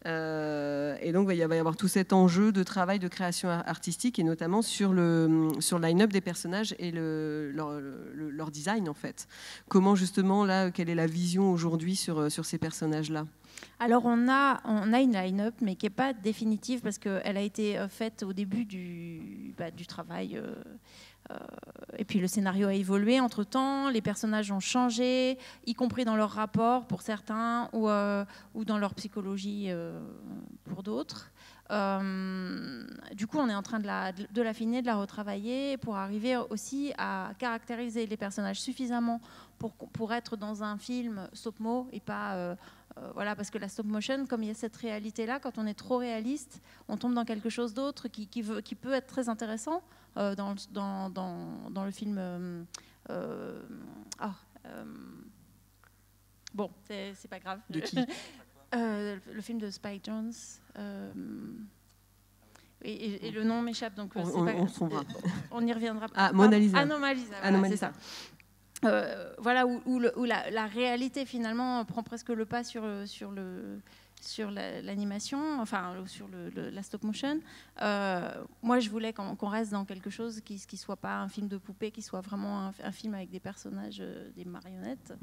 Et donc, il va y avoir tout cet enjeu de travail de création artistique, et notamment sur le line-up des personnages et leur design, en fait. Comment, justement, là, quelle est la vision aujourd'hui sur ces personnages-là? Alors on a une line-up, mais qui n'est pas définitive parce qu'elle a été faite au début du travail. Et puis le scénario a évolué entre-temps, les personnages ont changé, y compris dans leur rapport pour certains ou dans leur psychologie pour d'autres. Du coup, on est en train de l'affiner, de la retravailler pour arriver aussi à caractériser les personnages suffisamment pour être dans un film stop-mo et pas... voilà, parce que la stop motion, comme il y a cette réalité-là, quand on est trop réaliste, on tombe dans quelque chose d'autre qui peut être très intéressant dans le film. Bon, c'est pas grave. De qui? Le film de Spike Jonze. Et le nom m'échappe, donc on y reviendra. Ah, Mona Lisa. Mona Lisa, voilà, c'est ça. Voilà où la réalité finalement prend presque le pas sur l'animation, enfin sur la stop motion. Moi, je voulais qu'on reste dans quelque chose qui soit pas un film de poupée, qui soit vraiment un film avec des personnages, des marionnettes.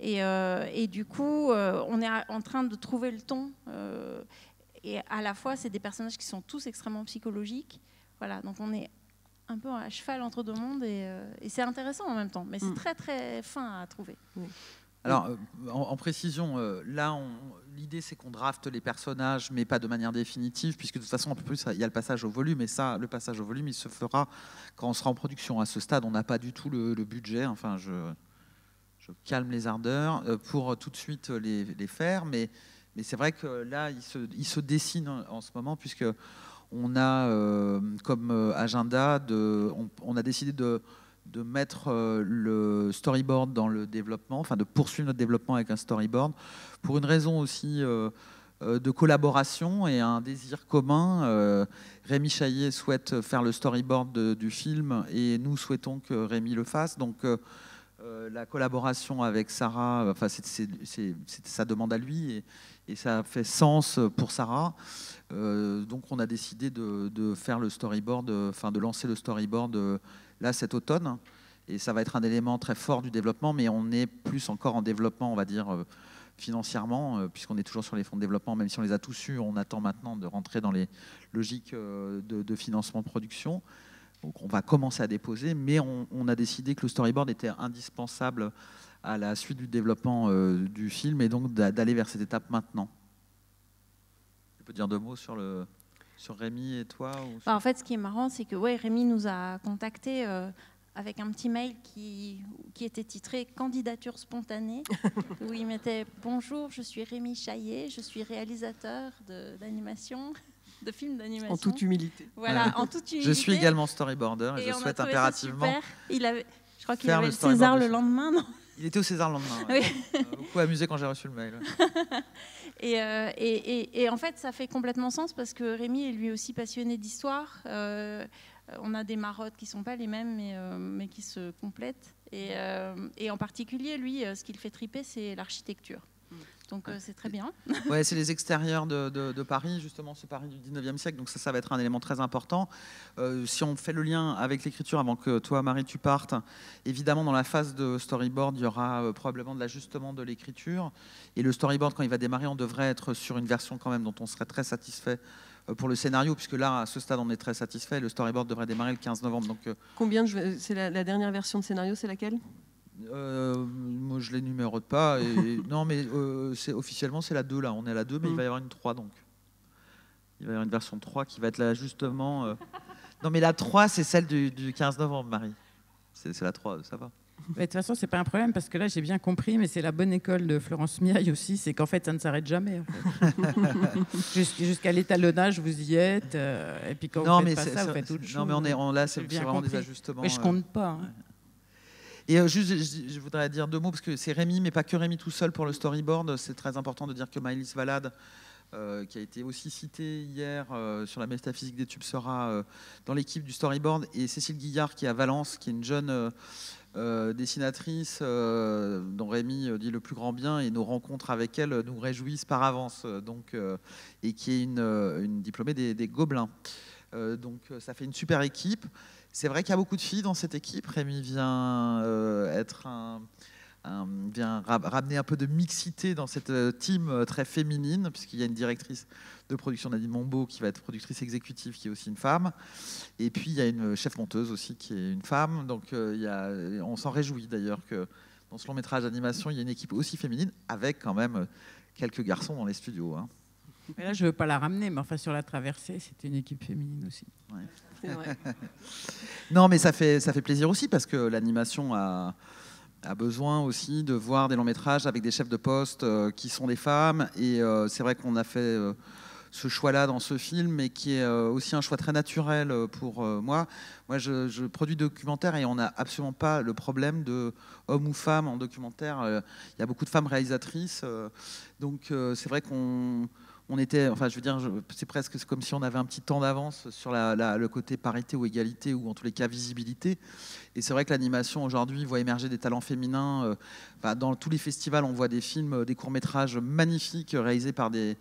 Et du coup, on est en train de trouver le ton. Et à la fois, c'est des personnages qui sont tous extrêmement psychologiques. Voilà, donc on est un peu à cheval entre deux mondes et c'est intéressant en même temps, mais c'est très très fin à trouver. Alors, en précision, là, l'idée c'est qu'on drafte les personnages, mais pas de manière définitive, puisque de toute façon, en plus, il y a le passage au volume, et ça, le passage au volume, il se fera quand on sera en production. À ce stade, on n'a pas du tout le budget, enfin, je calme les ardeurs, pour tout de suite les faire, mais c'est vrai que là, il se dessine en ce moment, puisque on a comme agenda, on a décidé de mettre le storyboard dans le développement, enfin de poursuivre notre développement avec un storyboard, pour une raison aussi de collaboration et un désir commun. Rémi Chaillet souhaite faire le storyboard du film et nous souhaitons que Rémi le fasse. Donc la collaboration avec Sarah, enfin, c'est sa demande à lui et ça fait sens pour Sarah. Donc on a décidé de faire le storyboard, enfin de lancer le storyboard là cet automne, et ça va être un élément très fort du développement, mais on est plus encore en développement, on va dire financièrement, puisqu'on est toujours sur les fonds de développement, même si on les a tous eus, on attend maintenant de rentrer dans les logiques de financement de production. Donc on va commencer à déposer, mais on a décidé que le storyboard était indispensable à la suite du développement du film, et donc d'aller vers cette étape maintenant. Tu peux dire 2 mots sur Rémi et toi En fait, ce qui est marrant, c'est que Rémi nous a contactés avec un petit mail qui était titré « Candidature spontanée », où il mettait « Bonjour, je suis Rémi Chaillet, je suis réalisateur d'animation. » de films d'animation. En toute humilité. Voilà, en toute humilité. Je suis également storyboarder et je souhaite impérativement. Je crois qu'il avait le César le lendemain, non? Il était au César le lendemain. Ouais. Oui. Beaucoup amusé quand j'ai reçu le mail. Et en fait, ça fait complètement sens parce que Rémi est lui aussi passionné d'histoire. On a des marottes qui ne sont pas les mêmes, mais qui se complètent. Et en particulier, lui, ce qui le fait triper, c'est l'architecture. Donc c'est très bien. Ouais, c'est les extérieurs de Paris, justement, ce Paris du 19e siècle. Donc ça va être un élément très important. Si on fait le lien avec l'écriture, avant que toi, Marie, tu partes, évidemment, dans la phase de storyboard, il y aura probablement de l'ajustement de l'écriture. Et le storyboard, quand il va démarrer, on devrait être sur une version quand même dont on serait très satisfait pour le scénario, puisque là, à ce stade, on est très satisfait. Le storyboard devrait démarrer le 15 novembre. Donc, combien c'est la dernière version de scénario, c'est laquelle? Moi je les numérate pas non mais officiellement c'est la 2 là, on est à la 2, mais il va y avoir une 3, donc il va y avoir une version 3 qui va être là justement non mais la 3 c'est celle du 15 novembre, Marie, c'est la 3, ça va. De toute façon, c'est pas un problème parce que là, j'ai bien compris, mais c'est la bonne école de Florence Mireille aussi, c'est qu'en fait, ça ne s'arrête jamais. En fait. Jusqu'à l'étalonnage, vous y êtes, et puis quand vous faites pas ça, vous faites autre chose. Non, mais là, c'est vraiment des ajustements. Mais je compte pas. Hein. Et juste, je voudrais dire 2 mots, parce que c'est Rémi, mais pas que Rémi tout seul pour le storyboard. C'est très important de dire que Maëlys Valade qui a été aussi cité hier sur la métaphysique des tubes, sera dans l'équipe du storyboard, et Cécile Guillard qui est à Valence, qui est une jeune dessinatrice dont Rémi dit le plus grand bien, et nos rencontres avec elle nous réjouissent par avance, et qui est une diplômée des Gobelins. Donc ça fait une super équipe. C'est vrai qu'il y a beaucoup de filles dans cette équipe. Rémi vient vient ramener un peu de mixité dans cette team très féminine, puisqu'il y a une directrice de production, Nadine Mombeau, qui va être productrice exécutive, qui est aussi une femme. Et puis, il y a une chef monteuse aussi, qui est une femme. Donc, on s'en réjouit d'ailleurs que dans ce long métrage d'animation, il y a une équipe aussi féminine, avec quand même quelques garçons dans les studios. Hein. Mais là, je ne veux pas la ramener, mais enfin, sur La Traversée, c'était une équipe féminine aussi. Ouais. C'est vrai. Non, mais ça fait plaisir aussi, parce que l'animation a besoin aussi de voir des longs métrages avec des chefs de poste qui sont des femmes. Et c'est vrai qu'on a fait ce choix-là dans ce film, mais qui est aussi un choix très naturel pour moi. Moi, je produis documentaire et on n'a absolument pas le problème de homme ou femme en documentaire. Il y a beaucoup de femmes réalisatrices. Donc, c'est vrai qu'on était, enfin, je veux dire, c'est presque comme si on avait un petit temps d'avance sur le côté parité ou égalité, ou en tous les cas visibilité. Et c'est vrai que l'animation aujourd'hui voit émerger des talents féminins. Dans tous les festivals, on voit des films, des courts-métrages magnifiques réalisés par des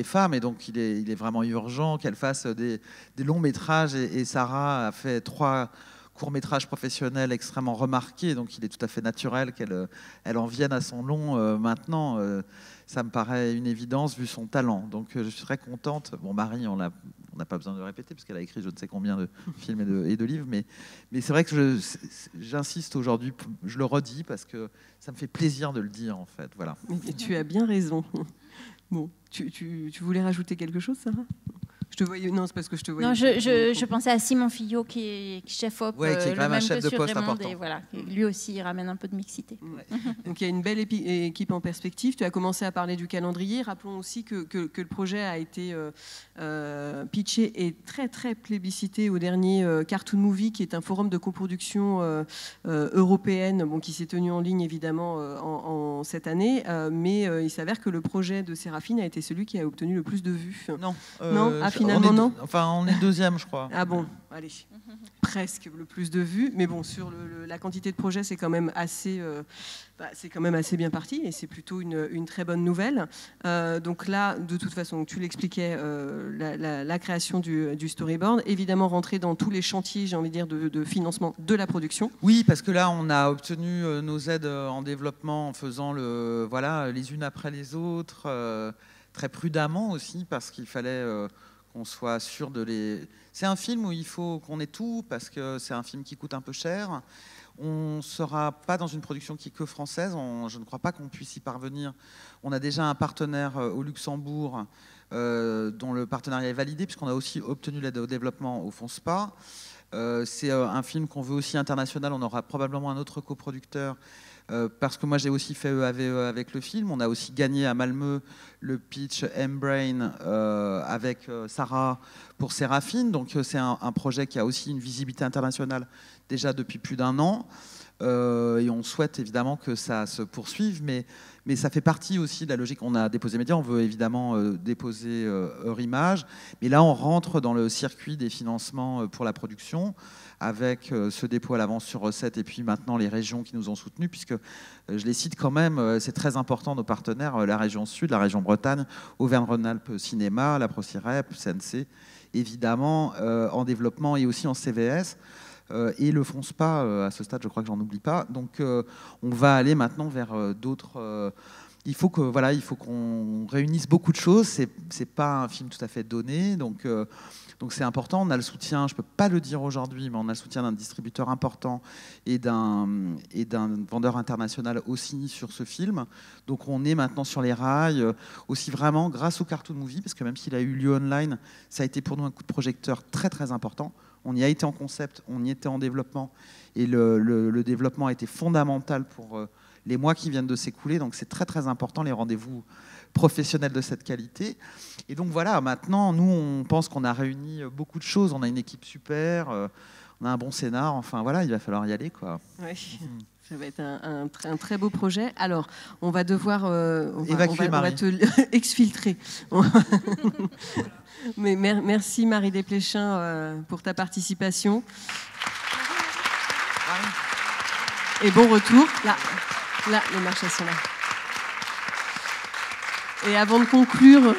femmes. Et donc, il est vraiment urgent qu'elles fassent des longs-métrages. Et Sarah a fait 3 courts-métrages professionnels extrêmement remarqués. Donc, il est tout à fait naturel qu'elle en vienne à son long maintenant. Ça me paraît une évidence vu son talent. Donc, je suis très contente. Bon, Marie, on n'a pas besoin de répéter, parce qu'elle a écrit je ne sais combien de films et de livres. Mais c'est vrai que j'insiste aujourd'hui, je le redis, parce que ça me fait plaisir de le dire, en fait. Voilà. Et tu as bien raison. Bon, tu voulais rajouter quelque chose, Sarah ? Je te voyais. Non, c'est parce que je te voyais. Non, je pensais à Simon Fillot qui est chef op, qui est quand même un chef de poste Raymond, important. et voilà, lui aussi il ramène un peu de mixité. Ouais. Donc il y a une belle équipe en perspective. Tu as commencé à parler du calendrier. Rappelons aussi que le projet a été pitché et très très plébiscité au dernier Cartoon Movie, qui est un forum de coproduction européenne, qui s'est tenu en ligne évidemment en cette année. Mais il s'avère que le projet de Séraphine a été celui qui a obtenu le plus de vues. Non. Finalement, non. Enfin, on est deuxième, je crois. Ah bon, allez, presque le plus de vues, mais bon, sur la quantité de projets, c'est quand même assez bien parti, et c'est plutôt une très bonne nouvelle. Donc là, de toute façon, tu l'expliquais, la création du storyboard, évidemment rentrer dans tous les chantiers, j'ai envie de dire, de financement de la production. Oui, parce que là, on a obtenu nos aides en développement en faisant les unes après les autres, très prudemment aussi, parce qu'il fallait qu'on soit sûr de les... C'est un film où il faut qu'on ait tout, parce que c'est un film qui coûte un peu cher. On ne sera pas dans une production qui est que française. Je ne crois pas qu'on puisse y parvenir. On a déjà un partenaire au Luxembourg dont le partenariat est validé, puisqu'on a aussi obtenu l'aide au développement au FONSPA. C'est un film qu'on veut aussi international. On aura probablement un autre coproducteur, parce que moi j'ai aussi fait EAVE avec le film. On a aussi gagné à Malmö le pitch M-Brain avec Sarah pour Séraphine. Donc c'est un projet qui a aussi une visibilité internationale déjà depuis plus d'1 an. Et on souhaite évidemment que ça se poursuive, mais ça fait partie aussi de la logique. On a déposé Média, on veut évidemment déposer Eurimage, mais là on rentre dans le circuit des financements pour la production, avec ce dépôt à l'avance sur recettes, et puis maintenant les régions qui nous ont soutenus, puisque je les cite quand même, c'est très important, nos partenaires, la région Sud, la région Bretagne, Auvergne-Rhône-Alpes Cinéma, la ProCirep, CNC, évidemment, en développement et aussi en CVS. Et le FONSPA, à ce stade, je crois que j'en oublie pas. Donc, on va aller maintenant vers d'autres. Il faut qu'on réunisse beaucoup de choses. C'est pas un film tout à fait donné, donc c'est important. On a le soutien, je peux pas le dire aujourd'hui, mais on a le soutien d'un distributeur important et d'un vendeur international aussi sur ce film. Donc, on est maintenant sur les rails, aussi vraiment grâce au Cartoon Movie, parce que même s'il a eu lieu online, ça a été pour nous un coup de projecteur très très important. On y a été en concept, on y était en développement, et le développement a été fondamental pour les mois qui viennent de s'écouler. Donc c'est très très important, les rendez-vous professionnels de cette qualité. Et donc voilà, maintenant, nous, on pense qu'on a réuni beaucoup de choses. On a une équipe super, on a un bon scénar. Enfin voilà, il va falloir y aller, quoi. Oui. Ça va être un très beau projet. Alors, on va devoir on va te exfiltrer. Mais merci Marie Desplechin pour ta participation. Et bon retour. Là, les marches sont là. Et avant de conclure,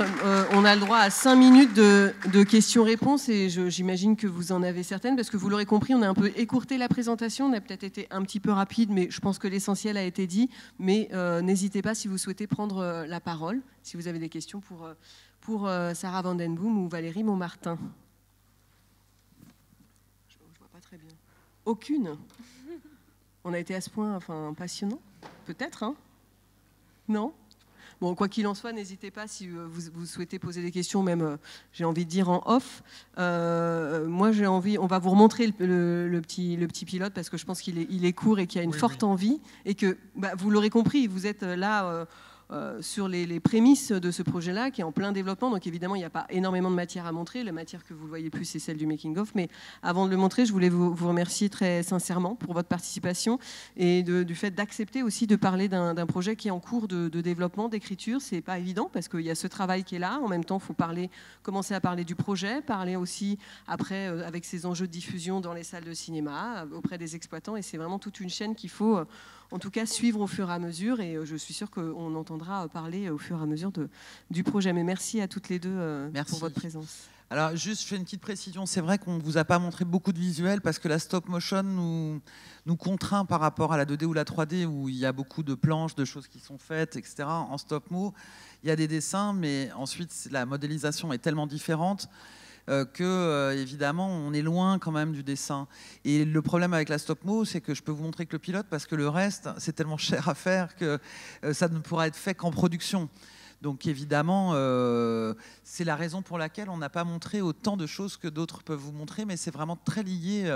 on a le droit à 5 minutes de questions-réponses et j'imagine que vous en avez certaines parce que vous l'aurez compris, on a un peu écourté la présentation, on a peut-être été un petit peu rapide, mais je pense que l'essentiel a été dit. Mais n'hésitez pas si vous souhaitez prendre la parole, si vous avez des questions pour Sarah Vandenboom ou Valérie Montmartin. Je vois pas très bien. Aucune. On a été à ce point passionnant. Peut-être, hein? Non? Bon, quoi qu'il en soit, n'hésitez pas si vous souhaitez poser des questions, même j'ai envie de dire en off. Moi, j'ai envie, on va vous remontrer le petit pilote parce que je pense qu'il est court et qu'il y a une forte envie et que vous l'aurez compris, vous êtes là sur les prémices de ce projet-là qui est en plein développement. Donc évidemment, il n'y a pas énormément de matière à montrer. La matière que vous voyez plus, c'est celle du making-of. Mais avant de le montrer, je voulais vous remercier très sincèrement pour votre participation et du fait d'accepter aussi de parler d'un projet qui est en cours de développement, d'écriture. C'est pas évident parce qu'il y a ce travail qui est là. En même temps, il faut commencer à parler du projet, parler aussi après avec ces enjeux de diffusion dans les salles de cinéma, auprès des exploitants. Et c'est vraiment toute une chaîne qu'il faut en tout cas suivre au fur et à mesure. Et je suis sûre qu'on entendra parler au fur et à mesure du projet. Mais merci à toutes les deux pour votre présence. Alors juste, je fais une petite précision. C'est vrai qu'on ne vous a pas montré beaucoup de visuels parce que la stop motion nous contraint par rapport à la 2D ou la 3D où il y a beaucoup de planches, de choses qui sont faites, etc. En stop mo, il y a des dessins, mais ensuite la modélisation est tellement différente que évidemment on est loin quand même du dessin. Et le problème avec la stop mo, c'est que je peux vous montrer que le pilote parce que le reste c'est tellement cher à faire que ça ne pourra être fait qu'en production. Donc évidemment, c'est la raison pour laquelle on n'a pas montré autant de choses que d'autres peuvent vous montrer, mais c'est vraiment très lié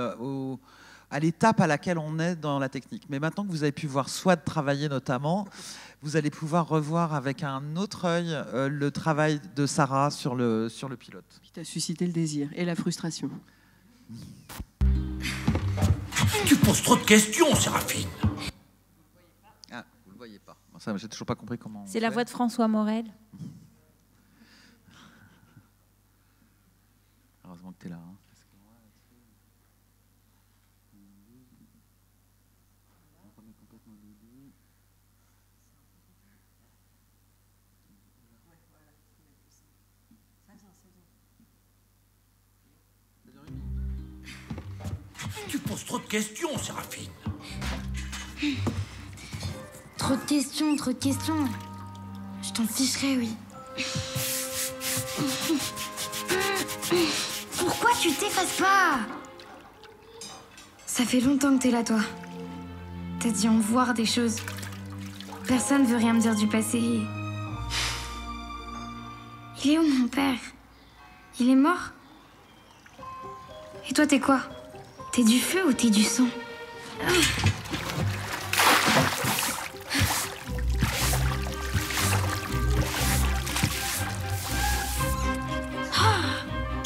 à l'étape à laquelle on est dans la technique. Mais maintenant que vous avez pu voir Swad travailler notamment, vous allez pouvoir revoir avec un autre œil le travail de Sarah sur le pilote. Qui t'a suscité le désir et la frustration. Tu poses trop de questions, Séraphine. Ah, vous le voyez pas. Ça, j'ai toujours pas compris comment. C'est la voix de François Morel. Heureusement que tu es là. Hein. Tu poses trop de questions, Séraphine. Trop de questions, trop de questions. Je t'en ficherai, oui. Pourquoi tu t'effaces pas? Ça fait longtemps que t'es là, toi. T'as dû en voir des choses. Personne veut rien me dire du passé. Il est où, mon père? Il est mort? Et toi, t'es quoi? T'es du feu ou t'es du sang?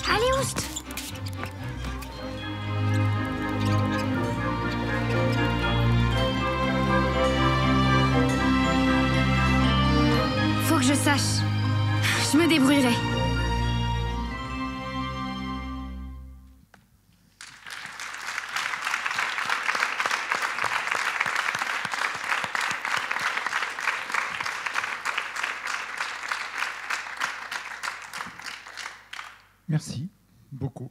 Allez, oust! Faut que je sache. Je me débrouillerai. Merci beaucoup.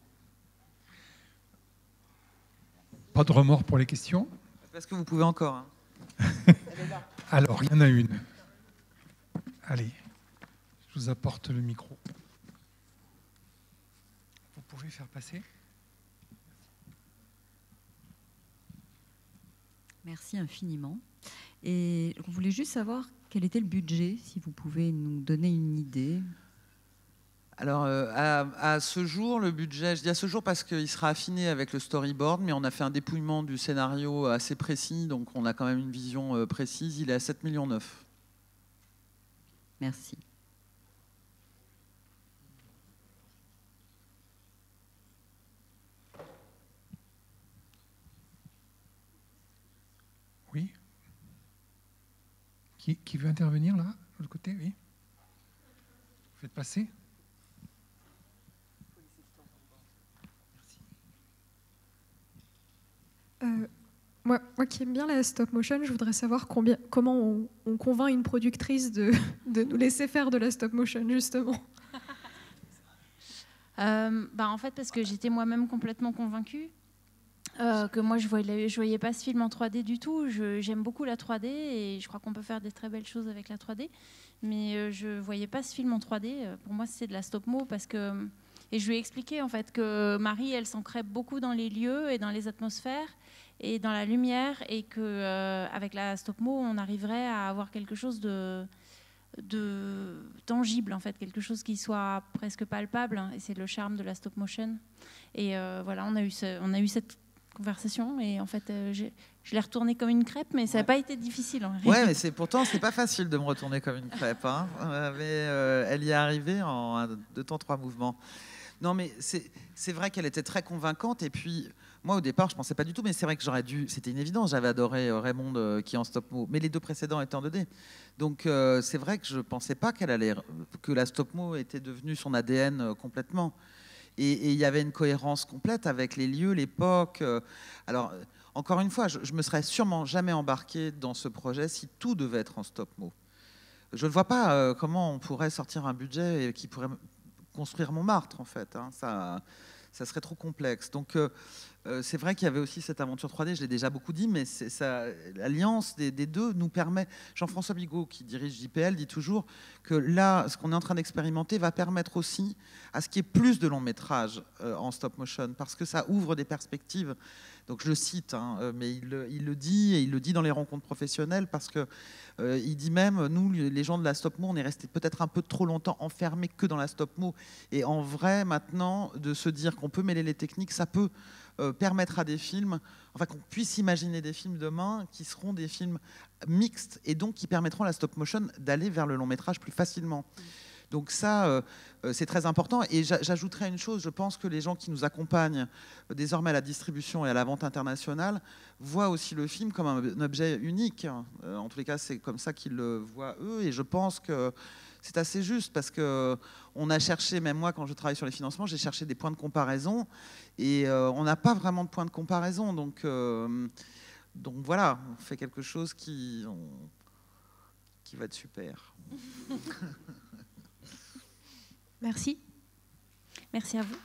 Pas de remords pour les questions? Parce que vous pouvez encore. Hein. Alors, il y en a une. Allez, je vous apporte le micro. Vous pouvez faire passer? Merci infiniment. Et on voulait juste savoir quel était le budget, si vous pouvez nous donner une idée. Alors, à ce jour, le budget, je dis à ce jour parce qu'il sera affiné avec le storyboard, mais on a fait un dépouillement du scénario assez précis, donc on a quand même une vision précise. Il est à 7,9 millions. Merci. Oui. Qui veut intervenir là, de l'autre côté? Oui. Faites passer. Moi qui aime bien la stop motion, je voudrais savoir comment on convainc une productrice de nous laisser faire de la stop motion, justement. En fait, parce que j'étais moi-même complètement convaincue que moi, je voyais pas ce film en 3D du tout. J'aime beaucoup la 3D et je crois qu'on peut faire des très belles choses avec la 3D. Mais je voyais pas ce film en 3D. Pour moi, c'est de la stop-mo parce que... Et je lui ai expliqué en fait que Marie, elle s'ancrait beaucoup dans les lieux et dans les atmosphères et dans la lumière, et que avec la stop-mo, on arriverait à avoir quelque chose de tangible, en fait, quelque chose qui soit presque palpable, et c'est le charme de la stop motion. Et voilà, on a eu cette conversation, et en fait je l'ai retournée comme une crêpe, mais ça n'a pas été difficile en réalité. Ouais, mais pourtant c'est pas facile de me retourner comme une crêpe, hein. Mais elle y est arrivée en 2 temps 3 mouvements. Non, mais c'est vrai qu'elle était très convaincante, et puis moi au départ je pensais pas du tout, mais c'est vrai que c'était une évidence, j'avais adoré Raymond qui est en stop-mo, mais les 2 précédents étaient en 2D. Donc c'est vrai que je pensais pas que la stop-mo était devenue son ADN complètement. Et il y avait une cohérence complète avec les lieux, l'époque. Alors, encore une fois, je me serais sûrement jamais embarqué dans ce projet si tout devait être en stop-mo. Je ne vois pas comment on pourrait sortir un budget qui pourrait construire Montmartre, en fait, hein. Ça serait trop complexe. Donc, c'est vrai qu'il y avait aussi cette aventure 3D, je l'ai déjà beaucoup dit, mais l'alliance des 2 nous permet... Jean-François Bigot, qui dirige JPL, dit toujours que là, ce qu'on est en train d'expérimenter va permettre aussi à ce qu'il y ait plus de longs métrages en stop motion, parce que ça ouvre des perspectives. Donc je le cite, hein, mais il le dit, et il le dit dans les rencontres professionnelles, parce que il dit même, nous, les gens de la stop-mo, on est resté peut-être un peu trop longtemps enfermés que dans la stop-mo. Et en vrai, maintenant, de se dire qu'on peut mêler les techniques, ça peut permettre à des films, enfin qu'on puisse imaginer des films demain qui seront des films mixtes, et donc qui permettront à la stop-motion d'aller vers le long métrage plus facilement. Donc ça, c'est très important. Et j'ajouterais une chose, je pense que les gens qui nous accompagnent désormais à la distribution et à la vente internationale voient aussi le film comme un objet unique. En tous les cas, c'est comme ça qu'ils le voient eux. Et je pense que c'est assez juste, parce qu'on a cherché, même moi quand je travaille sur les financements, j'ai cherché des points de comparaison, et on n'a pas vraiment de points de comparaison. Donc voilà, on fait quelque chose qui va être super. Merci. Merci à vous.